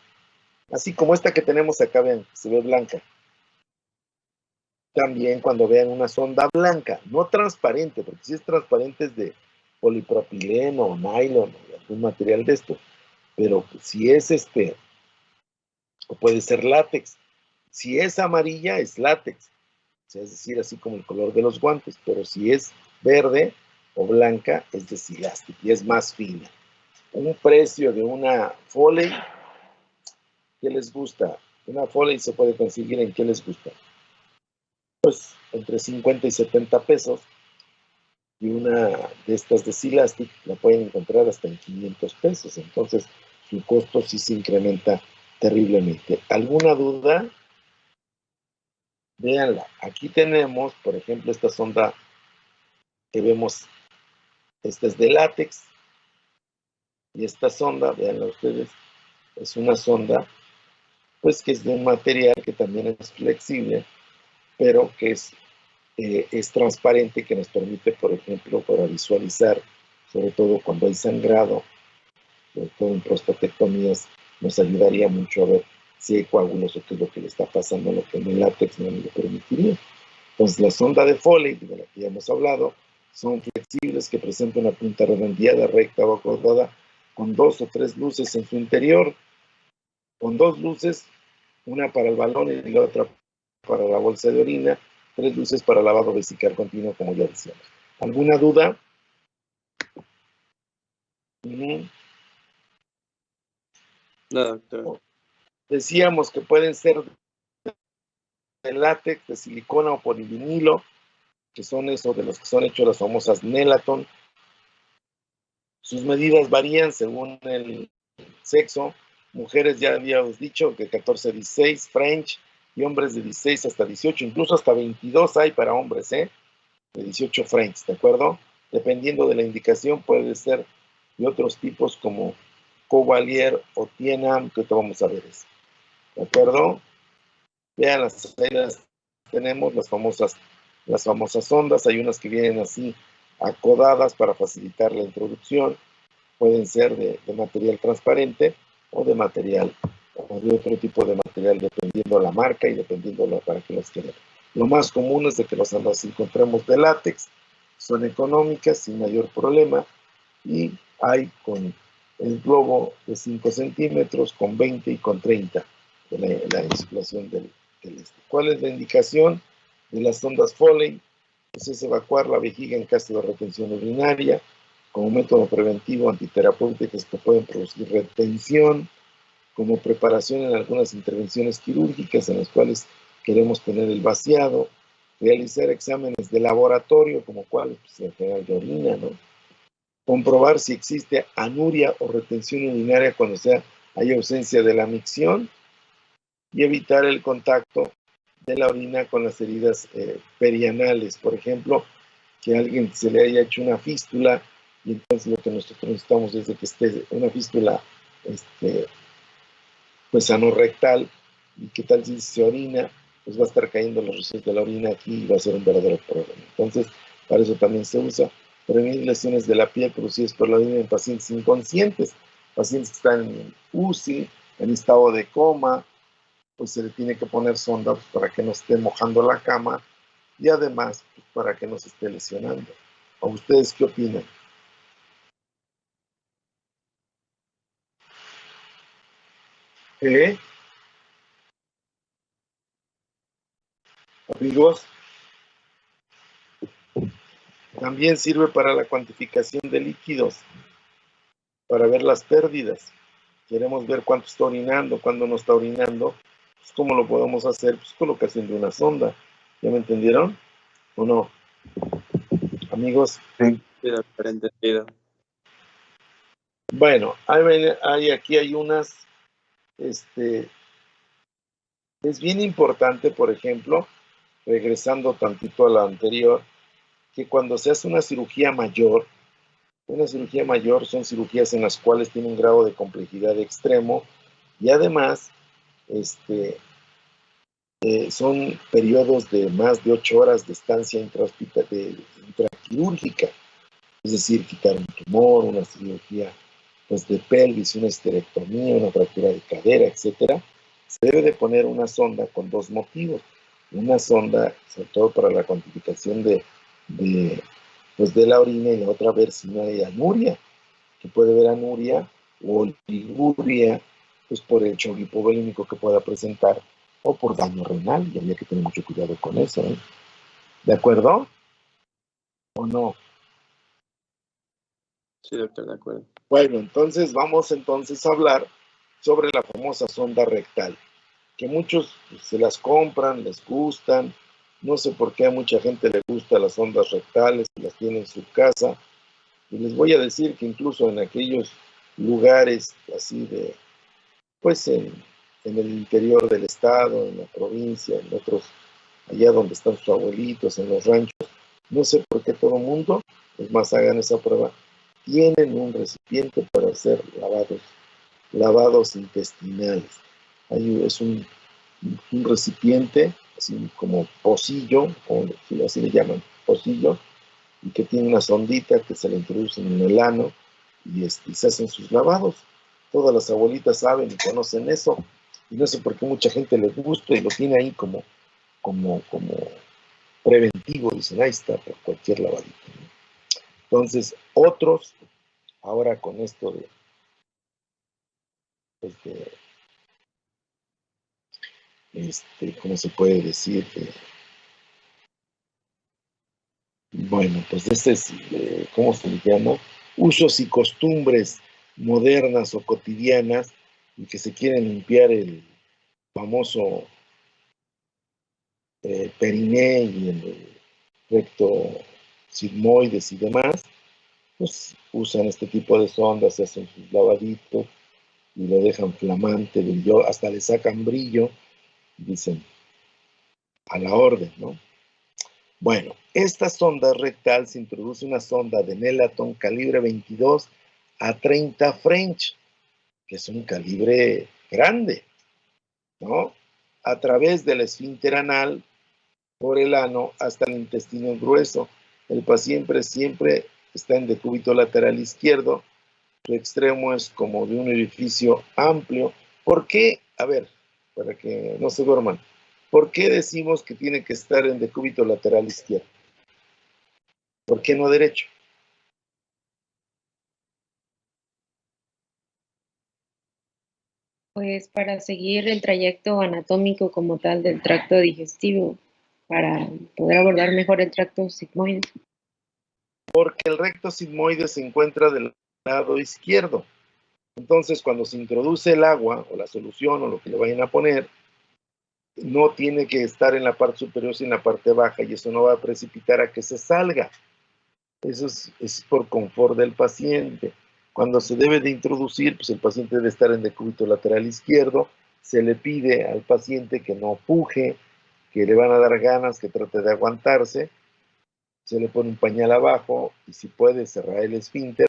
Así como esta que tenemos acá, vean, se ve blanca. También cuando vean una sonda blanca, no transparente, porque si es transparente es de polipropileno o nylon o algún material de esto, pero si es o puede ser látex. Si es amarilla, es látex, o sea, es decir, así como el color de los guantes, pero si es verde o blanca, es de Silastic y es más fina. Un precio de una Foley, ¿qué les gusta? Una Foley se puede conseguir en ¿qué les gusta? Pues entre 50 y 70 pesos, y una de estas de Silastic la pueden encontrar hasta en 500 pesos, entonces su costo sí se incrementa terriblemente. ¿Alguna duda? Véanla, aquí tenemos, por ejemplo, esta sonda que vemos, esta es de látex, y esta sonda, véanla ustedes, es una sonda, pues que es de un material que también es flexible, pero que es transparente, que nos permite, por ejemplo, para visualizar, sobre todo cuando hay sangrado, sobre todo en prostatectomías, nos ayudaría mucho a ver si hay coágulos o qué es lo que le está pasando, lo que en el látex no le permitiría. Entonces, la sonda de Foley, de la que ya hemos hablado, Son flexibles, que presentan una punta redondeada, recta o acordada, con 2 o 3 luces en su interior, con 2 luces, una para el balón y la otra para la bolsa de orina, 3 luces para lavado vesical continuo, como ya decíamos. ¿Alguna duda? No, doctor. Decíamos que pueden ser de látex, de silicona o polivinilo, que son esos de los que son hechos las famosas Nelaton. Sus medidas varían según el sexo. Mujeres, ya habíamos dicho, que 14 a 16, French, y hombres de 16 hasta 18, incluso hasta 22 hay para hombres, de 18 French, ¿de acuerdo? Dependiendo de la indicación, puede ser de otros tipos como Cavalier o Tienam, que vamos a ver eso, ¿de acuerdo? Vean, las tenemos las famosas ondas. Hay unas que vienen así acodadas para facilitar la introducción, pueden ser de material transparente o de material o de otro tipo de material, dependiendo la marca y dependiendo para qué las quieran. Lo más común es de que las encontremos de látex, son económicas sin mayor problema, y hay con el globo de 5 centímetros, con 20 y con 30 de la insulación del este. ¿Cuál es la indicación de las sondas Foley? Pues es evacuar la vejiga en caso de retención urinaria, como método preventivo antiterapéuticos que pueden producir retención, como preparación en algunas intervenciones quirúrgicas en las cuales queremos tener el vaciado, realizar exámenes de laboratorio, como cuáles, pues en general de orina, ¿no? Comprobar si existe anuria o retención urinaria cuando hay ausencia de la micción, y evitar el contacto de la orina con las heridas perianales. Por ejemplo, que a alguien se le haya hecho una fístula, y entonces lo que nosotros necesitamos es de que esté una fístula pues anorrectal, y qué tal si se orina, pues va a estar cayendo los residuos de la orina aquí y va a ser un verdadero problema. Entonces, para eso también se usa. Prevenir lesiones de la piel producidas por la orina en pacientes inconscientes, pacientes que están en UCI, en estado de coma, pues se le tiene que poner sonda para que no esté mojando la cama, y además pues, para que no se esté lesionando. ¿O ustedes qué opinan? Amigos, también sirve para la cuantificación de líquidos, para ver las pérdidas. Queremos ver cuánto está orinando, cuándo no está orinando. Pues, ¿cómo lo podemos hacer? Pues colocación de una sonda. ¿Ya me entendieron? ¿O no? Amigos. Sí, doctor, entendido. Bueno, aquí hay unas, es bien importante, por ejemplo, regresando tantito a la anterior, que cuando se hace una cirugía mayor son cirugías en las cuales tiene un grado de complejidad extremo, y además son periodos de más de 8 horas de estancia intraquirúrgica, es decir, quitar un tumor, una cirugía pues, de pelvis, una esterectomía, una fractura de cadera, etcétera. Se debe de poner una sonda con 2 motivos. Una sonda, sobre todo para la cuantificación de la orina, y la otra ver si no hay anuria, que puede haber anuria o oliguria, pues por el choque hipovolímico que pueda presentar, o por daño renal, y había que tener mucho cuidado con eso, ¿eh? ¿De acuerdo? ¿O no? Sí, doctor, de acuerdo. Bueno, entonces vamos a hablar sobre la famosa sonda rectal, que muchos se las compran, les gustan. No sé por qué a mucha gente le gustan las sondas rectales, las tiene en su casa, y les voy a decir que incluso en aquellos lugares así de, pues en el interior del estado, en la provincia, en otros, allá donde están sus abuelitos, en los ranchos, no sé por qué todo el mundo, es más, hagan esa prueba, tienen un recipiente para hacer lavados intestinales. Es un recipiente, así como pocillo, o así le llaman, pocillo, y que tiene una sondita que se le introduce en el ano, y se hacen sus lavados. Todas las abuelitas saben y conocen eso, y no sé por qué mucha gente les gusta y lo tiene ahí como preventivo. Dicen, ahí está, por cualquier lavadito, ¿no? Entonces, otros, ahora con esto de ¿cómo se puede decir? Bueno, pues este es, ¿cómo se le llama? Usos y costumbres modernas o cotidianas y que se quieren limpiar el famoso periné y el recto sigmoides y demás, pues usan este tipo de sondas, se hacen sus lavaditos y lo dejan flamante, hasta le sacan brillo, dicen, a la orden, ¿no? Bueno, esta sonda rectal se introduce una sonda de Nelaton calibre 22 a 30 French, que es un calibre grande, ¿no? A través del esfínter anal por el ano hasta el intestino grueso. El paciente siempre está en decúbito lateral izquierdo. Su extremo es como de un orificio amplio. ¿Por qué? A ver, para que no se duerman. ¿Por qué decimos que tiene que estar en decúbito lateral izquierdo? ¿Por qué no derecho? Pues para seguir el trayecto anatómico como tal del tracto digestivo, para poder abordar mejor el tracto sigmoide. Porque el recto sigmoide se encuentra del lado izquierdo. Entonces, cuando se introduce el agua o la solución o lo que le vayan a poner, no tiene que estar en la parte superior, sino en la parte baja, y eso no va a precipitar a que se salga. Eso es por confort del paciente. Cuando se debe de introducir, pues el paciente debe estar en decúbito lateral izquierdo. Se le pide al paciente que no puje, que le van a dar ganas, que trate de aguantarse. Se le pone un pañal abajo y si puede cerrar el esfínter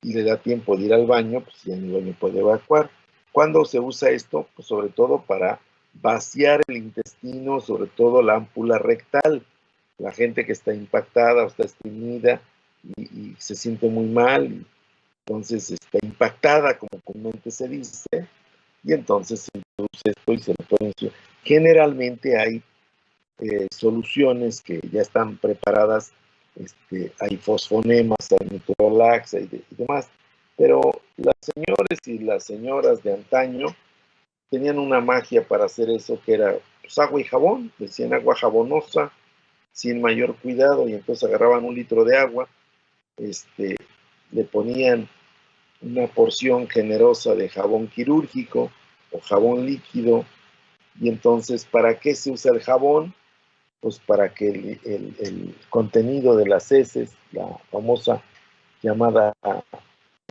y le da tiempo de ir al baño, pues ya en el baño puede evacuar. ¿Cuándo se usa esto? Pues sobre todo para vaciar el intestino, sobre todo la ámpula rectal. La gente que está impactada o está estreñida y se siente muy mal, y entonces está impactada, como comúnmente se dice, y entonces se introduce esto y se le puede decir. Generalmente hay soluciones que ya están preparadas, hay fosfonemas, hay Nitrolax y demás, pero las señores y las señoras de antaño tenían una magia para hacer eso, que era pues, agua y jabón, decían agua jabonosa, sin mayor cuidado, y entonces agarraban un litro de agua, le ponían una porción generosa de jabón quirúrgico o jabón líquido, y entonces, ¿para qué se usa el jabón? Pues para que el contenido de las heces, la famosa llamada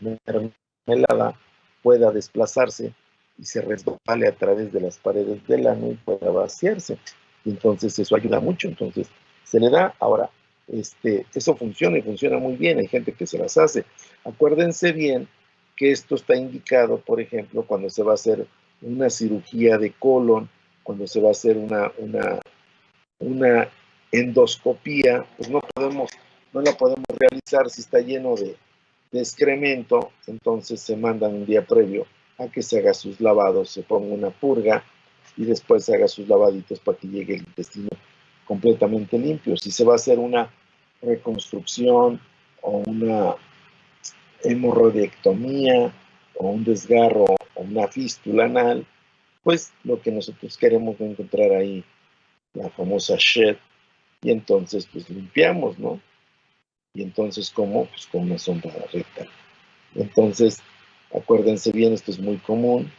mermelada, pueda desplazarse y se resbale a través de las paredes del ano y pueda vaciarse. Y entonces eso ayuda mucho. Entonces se le da. Ahora, eso funciona y funciona muy bien. Hay gente que se las hace. Acuérdense bien que esto está indicado, por ejemplo, cuando se va a hacer una cirugía de colon, cuando se va a hacer una endoscopía, pues no la podemos realizar si está lleno de excremento, entonces se mandan un día previo a que se haga sus lavados, se ponga una purga y después se haga sus lavaditos para que llegue el intestino completamente limpio. Si se va a hacer una reconstrucción o una hemorroidectomía o un desgarro o una fístula anal, pues lo que nosotros queremos encontrar ahí, la famosa shed, y entonces pues limpiamos, ¿no? Y entonces, ¿cómo? Pues con una sonda rectal. Entonces, acuérdense bien, esto es muy común,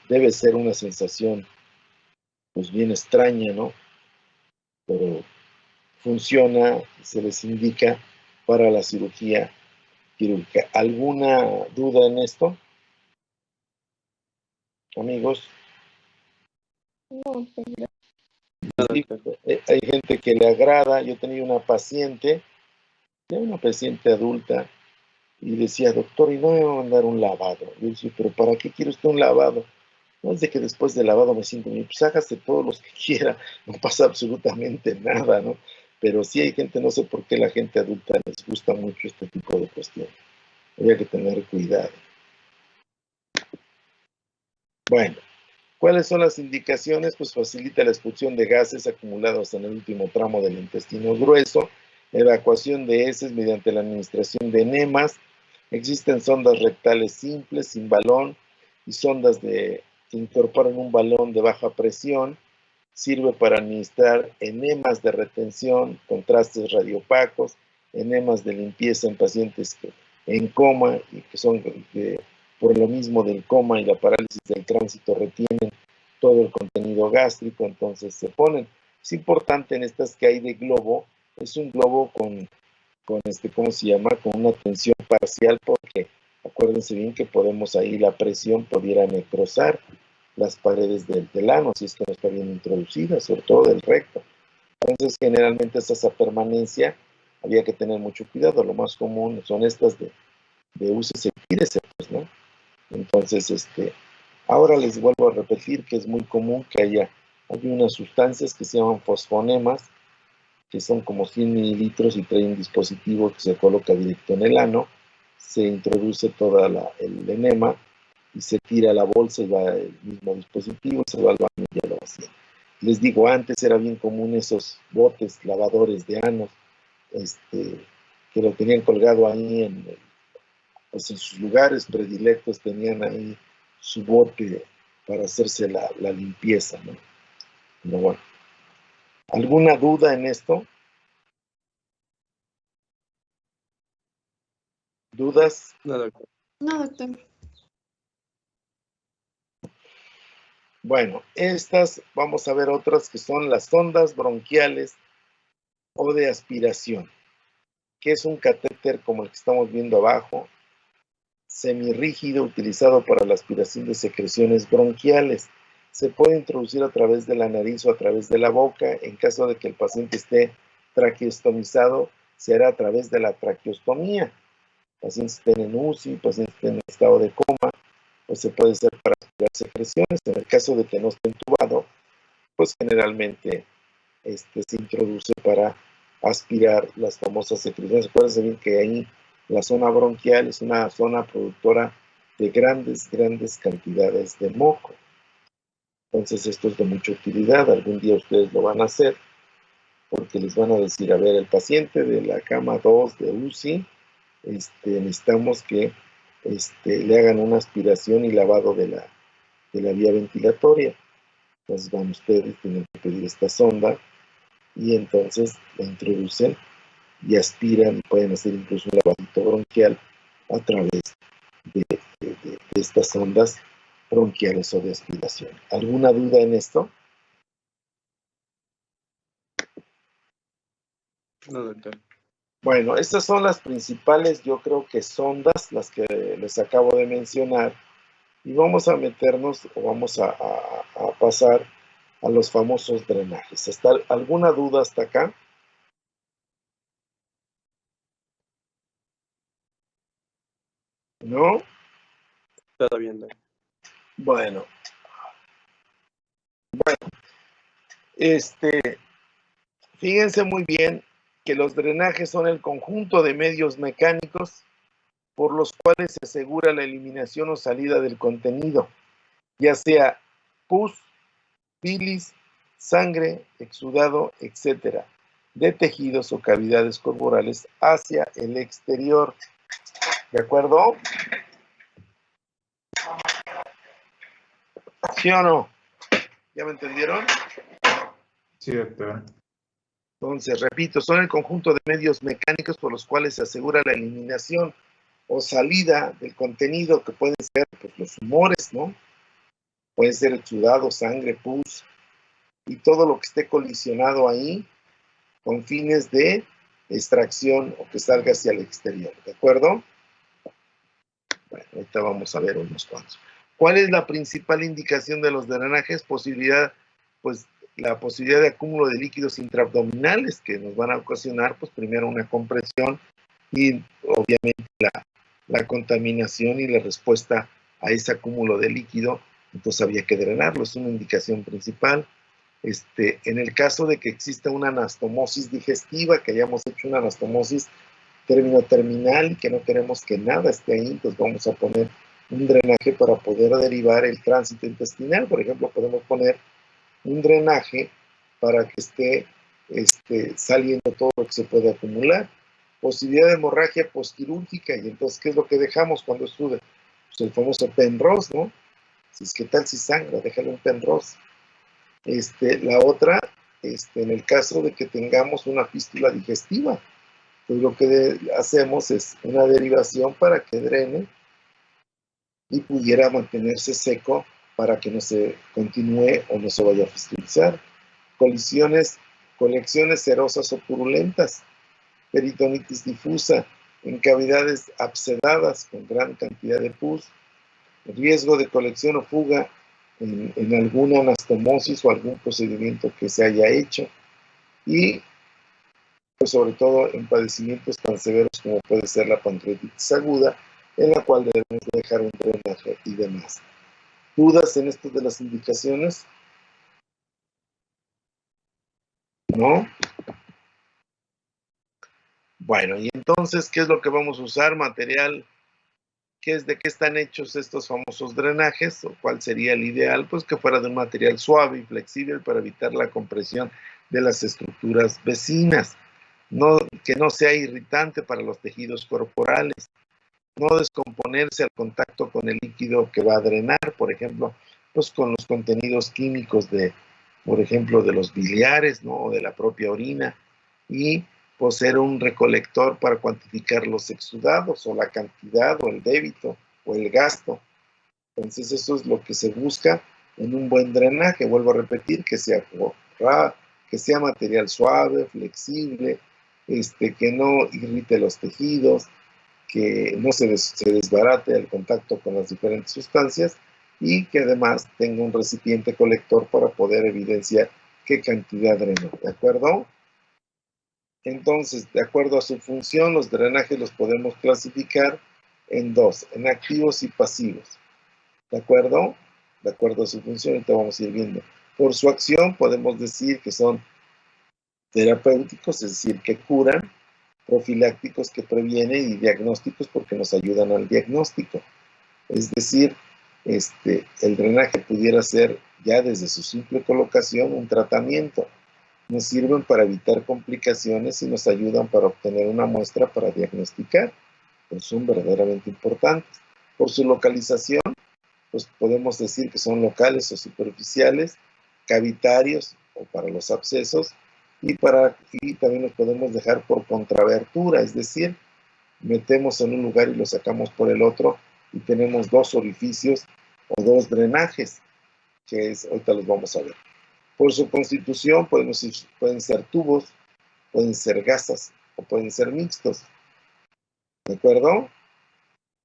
debe ser una sensación pues bien extraña, ¿no? Pero funciona, se les indica para la cirugía quirúrgica. ¿Alguna duda en esto, amigos? Nada, Sí, doctor. hay gente que le agrada. Yo tenía una paciente adulta, y decía, doctor, ¿y no me va a mandar un lavado? Yo decía, ¿pero para qué quiere usted un lavado? No es de que después del lavado me siento bien, pues hágase todos los que quiera, no pasa absolutamente nada, ¿no? Pero sí hay gente, no sé por qué la gente adulta les gusta mucho este tipo de cuestiones. Había que tener cuidado. Bueno, ¿cuáles son las indicaciones? Pues facilita la expulsión de gases acumulados en el último tramo del intestino grueso. evacuación de heces mediante la administración de enemas. Existen sondas rectales simples, sin balón, y sondas que incorporan un balón de baja presión. Sirve para administrar enemas de retención, contrastes radiopacos, enemas de limpieza en pacientes en coma y que son por lo mismo del coma y la parálisis del tránsito retienen todo el contenido gástrico, entonces se ponen. Es importante en estas que hay de globo, es un globo con ¿cómo se llama? Con una tensión parcial, porque acuérdense bien que podemos ahí la presión pudiera necrosar las paredes del ano, si es que no está bien introducida, sobre todo del recto. Entonces, generalmente esa permanencia había que tener mucho cuidado. Lo más común son estas de úsese y tírese, pues, ¿no? Entonces, ahora les vuelvo a repetir que es muy común que hay unas sustancias que se llaman fosfonemas, que son como 100 mililitros y trae un dispositivo que se coloca directo en el ano, se introduce toda el enema y se tira la bolsa y va el mismo dispositivo, se va al baño y ya lo vacía. Les digo, antes era bien común esos botes lavadores de anos, que lo tenían colgado ahí pues en sus lugares predilectos, tenían ahí su bote para hacerse la limpieza, ¿no? Pero bueno, ¿alguna duda en esto? ¿Dudas? No, doctor. No, doctor. Bueno, vamos a ver otras que son las sondas bronquiales o de aspiración, que es un catéter como el que estamos viendo abajo, semirrígido utilizado para la aspiración de secreciones bronquiales. Se puede introducir a través de la nariz o a través de la boca. En caso de que el paciente esté traqueostomizado, se hará a través de la traqueostomía. Pacientes que estén en UCI, pacientes que estén en estado de coma, pues se puede hacer para aspirar secreciones. En el caso de que no esté entubado, pues generalmente se introduce para aspirar las famosas secreciones. Acuérdense bien que ahí la zona bronquial es una zona productora de grandes cantidades de moco. Entonces esto es de mucha utilidad. Algún día ustedes lo van a hacer porque les van a decir, a ver, el paciente de la cama 2 de UCI, necesitamos que le hagan una aspiración y lavado de la vía ventilatoria. Entonces van ustedes, tienen que pedir esta sonda y entonces la introducen y aspiran, pueden hacer incluso un lavadito bronquial a través de estas ondas bronquiales o de aspiración. ¿Alguna duda en esto? No, doctor. Bueno, estas son las principales, yo creo que sondas, las que les acabo de mencionar, y vamos a meternos o vamos a pasar a los famosos drenajes. ¿Alguna duda hasta acá? ¿No? Todo bien, doctor. Bueno, fíjense muy bien que los drenajes son el conjunto de medios mecánicos por los cuales se asegura la eliminación o salida del contenido, ya sea pus, bilis, sangre, exudado, etcétera, de tejidos o cavidades corporales hacia el exterior. ¿De acuerdo? ¿Sí o no? ¿Ya me entendieron? Sí, doctor. Entonces, repito, son el conjunto de medios mecánicos por los cuales se asegura la eliminación o salida del contenido, que pueden ser pues, los humores, ¿no? Pueden ser exudado, sangre, pus, y todo lo que esté colisionado ahí con fines de extracción o que salga hacia el exterior, ¿de acuerdo? Bueno, ahorita vamos a ver unos cuantos. ¿Cuál es la principal indicación de los drenajes? La posibilidad de acúmulo de líquidos intraabdominales que nos van a ocasionar, pues primero una compresión y obviamente la contaminación y la respuesta a ese acúmulo de líquido, entonces había que drenarlo, es una indicación principal. En el caso de que exista una anastomosis digestiva, que hayamos hecho una anastomosis término terminal y que no queremos que nada esté ahí, pues vamos a poner un drenaje para poder derivar el tránsito intestinal. Por ejemplo, podemos poner un drenaje para que esté saliendo todo lo que se puede acumular. Posibilidad de hemorragia postquirúrgica, y entonces, ¿qué es lo que dejamos cuando estuve? Pues el famoso Penrose, ¿no? Si es que tal si sangra, déjale un Penrose. La otra, en el caso de que tengamos una fístula digestiva, pues lo que hacemos es una derivación para que drene y pudiera mantenerse seco para que no se continúe o no se vaya a fistulizar. Colecciones serosas o purulentas, peritonitis difusa, en cavidades abscedadas con gran cantidad de pus, riesgo de colección o fuga en alguna anastomosis o algún procedimiento que se haya hecho, y pues sobre todo en padecimientos tan severos como puede ser la pancreatitis aguda, en la cual debemos dejar un drenaje y demás. ¿Dudas en esto de las indicaciones? ¿No? Bueno, y entonces, ¿qué es lo que vamos a usar? Material, ¿de qué están hechos estos famosos drenajes? ¿O cuál sería el ideal? Pues que fuera de un material suave y flexible para evitar la compresión de las estructuras vecinas. Que no sea irritante para los tejidos corporales. No descomponerse al contacto con el líquido que va a drenar, por ejemplo, pues con los contenidos químicos por ejemplo, de los biliares, ¿no? O de la propia orina, y poseer un recolector para cuantificar los exudados, o la cantidad, o el débito, o el gasto. Entonces eso es lo que se busca en un buen drenaje. Vuelvo a repetir, que sea material suave, flexible, que no irrite los tejidos, que no se desbarate el contacto con las diferentes sustancias, y que además tenga un recipiente colector para poder evidenciar qué cantidad drenó, ¿de acuerdo? Entonces, de acuerdo a su función, los drenajes los podemos clasificar en dos, en activos y pasivos, ¿de acuerdo? De acuerdo a su función, ahorita vamos a ir viendo. Por su acción podemos decir que son terapéuticos, es decir, que curan, profilácticos, que previenen, y diagnósticos, porque nos ayudan al diagnóstico. Es decir, el drenaje pudiera ser ya desde su simple colocación un tratamiento. Nos sirven para evitar complicaciones y nos ayudan para obtener una muestra para diagnosticar. Pues son verdaderamente importantes. Por su localización, pues podemos decir que son locales o superficiales, cavitarios o para los abscesos, y también los podemos dejar por contrabertura, es decir, metemos en un lugar y lo sacamos por el otro, y tenemos dos orificios o dos drenajes, ahorita los vamos a ver. Por su constitución pueden ser tubos, pueden ser gasas o pueden ser mixtos. ¿De acuerdo?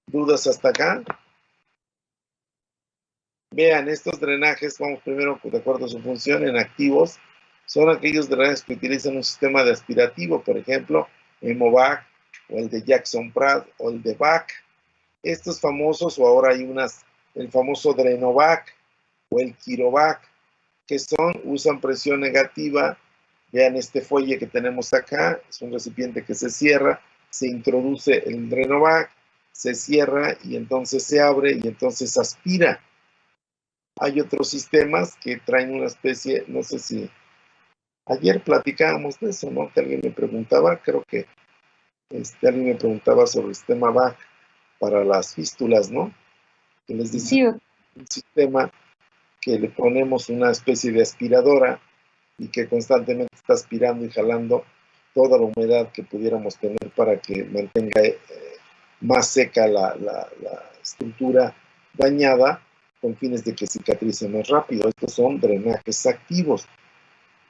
¿Dudas hasta acá? Vean, estos drenajes, vamos primero de acuerdo a su función. En activos son aquellos drenajes que utilizan un sistema de aspirativo, por ejemplo, Hemovac, o el de Jackson Pratt, o el de Bach. Estos famosos, o ahora hay el famoso Drenovac o el Quirovac, que usan presión negativa. Vean este fuelle que tenemos acá, es un recipiente que se cierra, se introduce el Drenovac, se cierra y entonces se abre y entonces aspira. Hay otros sistemas que traen una especie, no sé si ayer platicábamos de eso, ¿no? Que alguien me preguntaba, creo que alguien me preguntaba sobre el sistema Bach para las fístulas, ¿no? Que les dice Sí, un sistema que le ponemos una especie de aspiradora y que constantemente está aspirando y jalando toda la humedad que pudiéramos tener para que mantenga más seca la estructura dañada, con fines de que cicatrice más rápido. Estos son drenajes activos,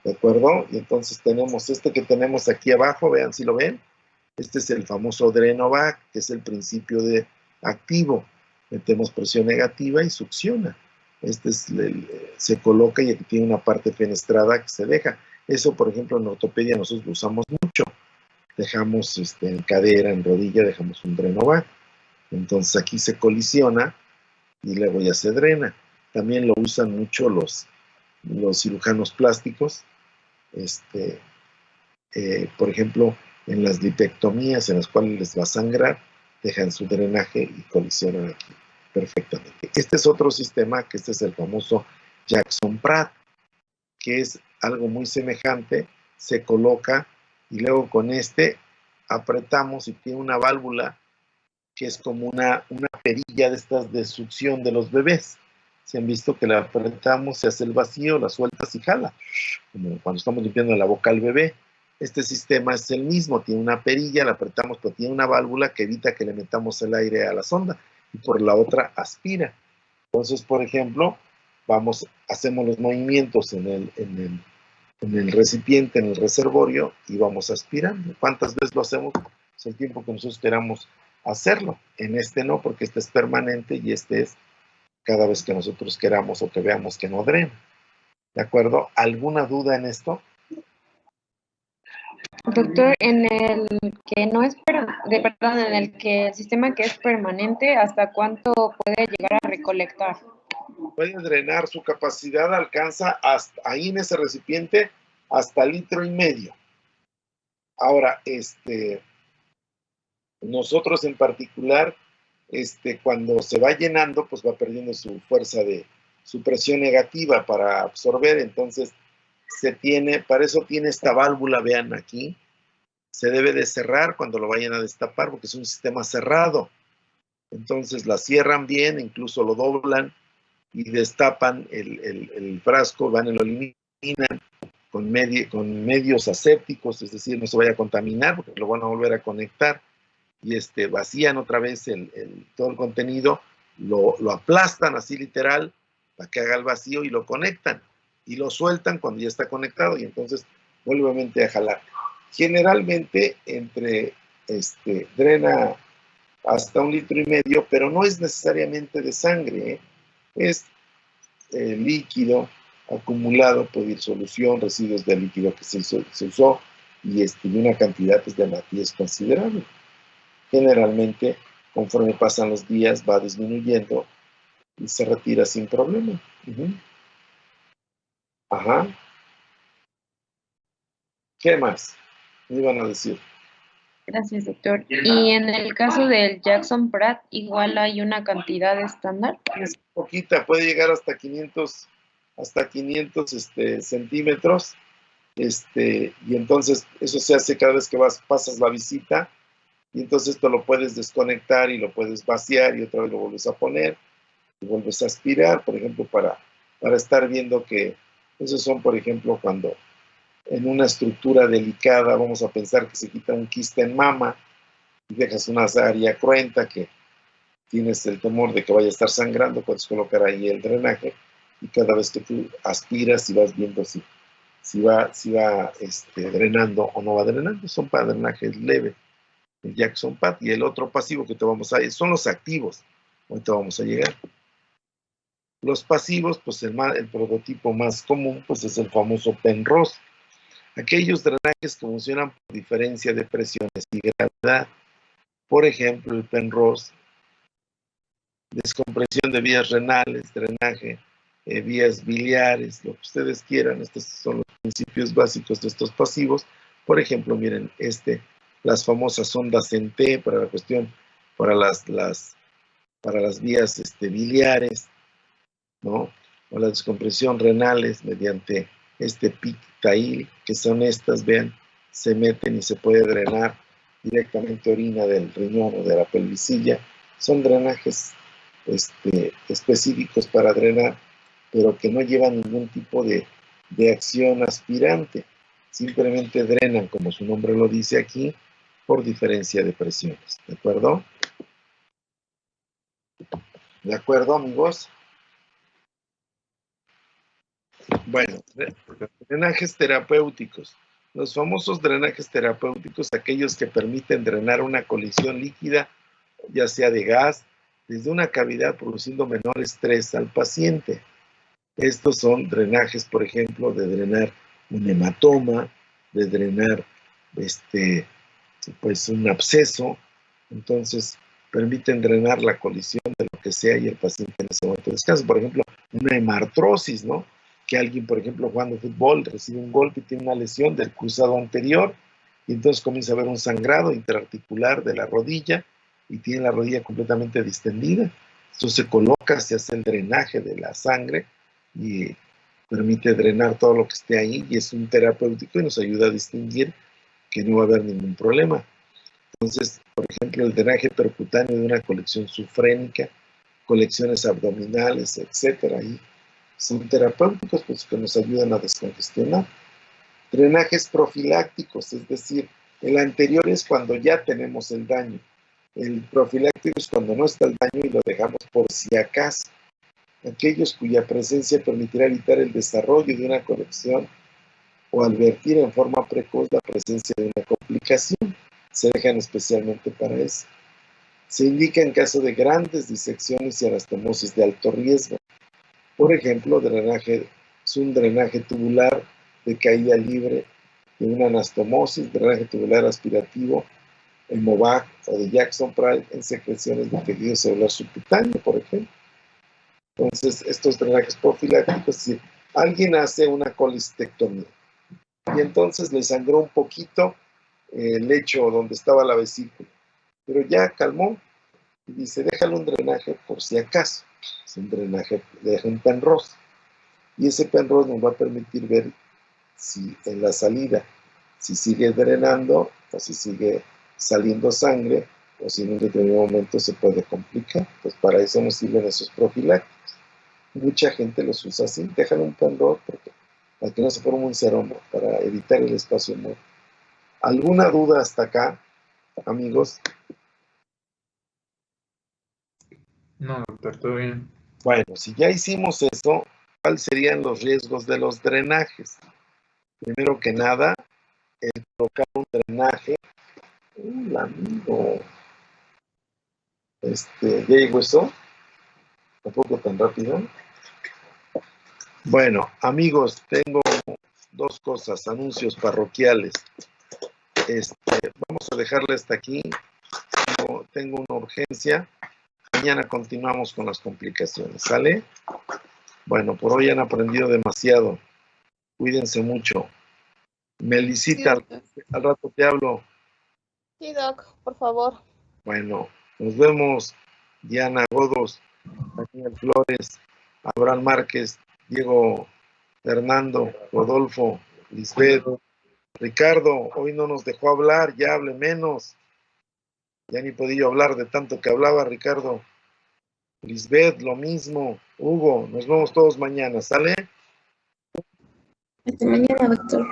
¿de acuerdo? Y entonces tenemos que tenemos aquí abajo, vean si lo ven. Este es el famoso Drenovac, que es el principio de activo. Metemos presión negativa y succiona. Se coloca y aquí tiene una parte fenestrada que se deja. Eso, por ejemplo, en ortopedia nosotros lo usamos mucho. Dejamos en cadera, en rodilla, dejamos un Drenovac. Entonces aquí se colisiona y luego ya se drena. También lo usan mucho los cirujanos plásticos. Por ejemplo, en las lipectomías en las cuales les va a sangrar, dejan su drenaje y colisionan aquí perfectamente. Este es otro sistema, este es el famoso Jackson Pratt, que es algo muy semejante, se coloca y luego con este apretamos y tiene una válvula que es como una perilla de estas de succión de los bebés. Se han visto que la apretamos, se hace el vacío, la sueltas y jala, como cuando estamos limpiando la boca al bebé. Este sistema es el mismo, tiene una perilla, la apretamos, pero tiene una válvula que evita que le metamos el aire a la sonda y por la otra aspira. Entonces, por ejemplo, hacemos los movimientos en el recipiente, en el reservorio y vamos aspirando. ¿Cuántas veces lo hacemos? Es el tiempo que nosotros queramos hacerlo. En este no, porque este es permanente y este es cada vez que nosotros queramos o que veamos que no drena. ¿De acuerdo? ¿Alguna duda en esto? Doctor, en el que no es, perdón, en el que el sistema que es permanente, ¿hasta cuánto puede llegar a recolectar? Puede drenar, su capacidad alcanza hasta ahí en ese recipiente hasta 1,5 litros. Ahora, nosotros en particular, cuando se va llenando, pues va perdiendo su fuerza su presión negativa para absorber, entonces para eso tiene esta válvula, vean aquí, se debe de cerrar cuando lo vayan a destapar porque es un sistema cerrado. Entonces la cierran bien, incluso lo doblan y destapan el frasco, van y lo eliminan con medios asépticos, es decir, no se vaya a contaminar porque lo van a volver a conectar y vacían otra vez todo el contenido, lo aplastan así literal para que haga el vacío y lo conectan y lo sueltan cuando ya está conectado y entonces vuelve a jalar. Generalmente drena hasta 1,5 litros, pero no es necesariamente de sangre, es líquido acumulado por disolución, residuos de líquido que se usó y una cantidad de matías considerable. Generalmente, conforme pasan los días, va disminuyendo y se retira sin problema. Ajá. ¿Qué más me iban a decir? Gracias, doctor. Y en el caso del Jackson Pratt, igual hay una cantidad estándar. Es poquita, puede llegar hasta 500 centímetros. Y entonces eso se hace cada vez que pasas la visita. Y entonces esto lo puedes desconectar y lo puedes vaciar y otra vez lo vuelves a poner y vuelves a aspirar, por ejemplo, para estar viendo que esos son, por ejemplo, cuando en una estructura delicada vamos a pensar que se quita un quiste en mama y dejas una área cruenta que tienes el temor de que vaya a estar sangrando, puedes colocar ahí el drenaje y cada vez que tú aspiras y vas viendo si va drenando o no va drenando, son para drenaje leve. El Jackson Pratt y el otro pasivo que te vamos a ir son los activos. Ahorita vamos a llegar. Los pasivos, pues el prototipo más común, pues es el famoso Penrose. Aquellos drenajes que funcionan por diferencia de presiones y gravedad. Por ejemplo, el Penrose, descompresión de vías renales, drenaje, vías biliares, lo que ustedes quieran. Estos son los principios básicos de estos pasivos. Por ejemplo, miren, las famosas ondas en T para la cuestión, para las vías biliares, ¿no? O la descompresión renales mediante PIC-TAIL, que son estas, vean, se meten y se puede drenar directamente orina del riñón o de la pelvisilla. Son drenajes específicos para drenar, pero que no llevan ningún tipo de acción aspirante. Simplemente drenan, como su nombre lo dice aquí, por diferencia de presiones. ¿De acuerdo? ¿De acuerdo, amigos? Bueno, drenajes terapéuticos. Los famosos drenajes terapéuticos, aquellos que permiten drenar una colisión líquida, ya sea de gas, desde una cavidad produciendo menor estrés al paciente. Estos son drenajes, por ejemplo, de drenar un hematoma, de drenar pues un absceso. Entonces permiten drenar la colisión de lo que sea y el paciente en ese momento descansa. Por ejemplo, una hemartrosis, ¿no? Que alguien, por ejemplo, jugando fútbol, recibe un golpe y tiene una lesión del cruzado anterior y entonces comienza a haber un sangrado interarticular de la rodilla y tiene la rodilla completamente distendida. Entonces se coloca, se hace el drenaje de la sangre y permite drenar todo lo que esté ahí y es un terapéutico y nos ayuda a distinguir que no va a haber ningún problema. Entonces, por ejemplo, el drenaje percutáneo de una colección sufrénica, colecciones abdominales, etcétera, y son terapéuticos pues, que nos ayudan a descongestionar. Drenajes profilácticos, es decir, el anterior es cuando ya tenemos el daño. El profiláctico es cuando no está el daño y lo dejamos por si acaso. Aquellos cuya presencia permitirá evitar el desarrollo de una colección o advertir en forma precoz la presencia de una complicación. Se dejan especialmente para eso. Se indica en caso de grandes disecciones y anastomosis de alto riesgo. Por ejemplo, es un drenaje tubular de caída libre de una anastomosis, drenaje tubular aspirativo, Hemovac o de Jackson-Price en secreciones de tejido celular subcutáneo, por ejemplo. Entonces, estos drenajes profilácticos, si alguien hace una colistectomía y entonces le sangró un poquito el lecho donde estaba la vesícula, pero ya calmó y dice, déjale un drenaje por si acaso. Es un drenaje, deja un Penrose. Y ese Penrose nos va a permitir ver si en la salida, si sigue drenando o si sigue saliendo sangre o si en un determinado momento se puede complicar. Pues para eso nos sirven esos profilácticos. Mucha gente los usa así, déjale un Penrose para que no se forme un seromo, para evitar el espacio muerto. ¿Alguna duda hasta acá, amigos? No, doctor, todo bien. Bueno, si ya hicimos eso, ¿cuáles serían los riesgos de los drenajes? Primero que nada, el colocar un drenaje. Amigo. ¿Ya llegó eso? ¿Tampoco tan rápido? Bueno, amigos, tengo dos cosas, anuncios parroquiales. Vamos a dejarle hasta aquí. Tengo una urgencia. Mañana continuamos con las complicaciones, ¿sale? Bueno, por hoy han aprendido demasiado. Cuídense mucho. Melisita, al rato te hablo. Sí, Doc, por favor. Bueno, nos vemos. Diana Godos, Daniel Flores, Abraham Márquez, Diego Fernando, Rodolfo, Lisbeth, Ricardo, hoy no nos dejó hablar, ya hable menos. Ya ni podía hablar de tanto que hablaba Ricardo. Lisbeth, lo mismo. Hugo, nos vemos todos mañana, ¿sale? Hasta mañana, doctor.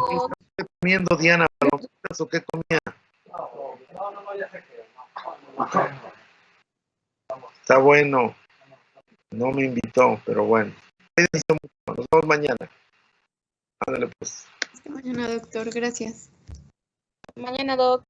¿Qué está comiendo Diana? ¿Palomitas o qué comía? Está bueno. No me invitó, pero bueno. Cuídense mucho. Nos vemos mañana. Ándale pues. Hasta mañana, doctor. Gracias. Mañana, Doc.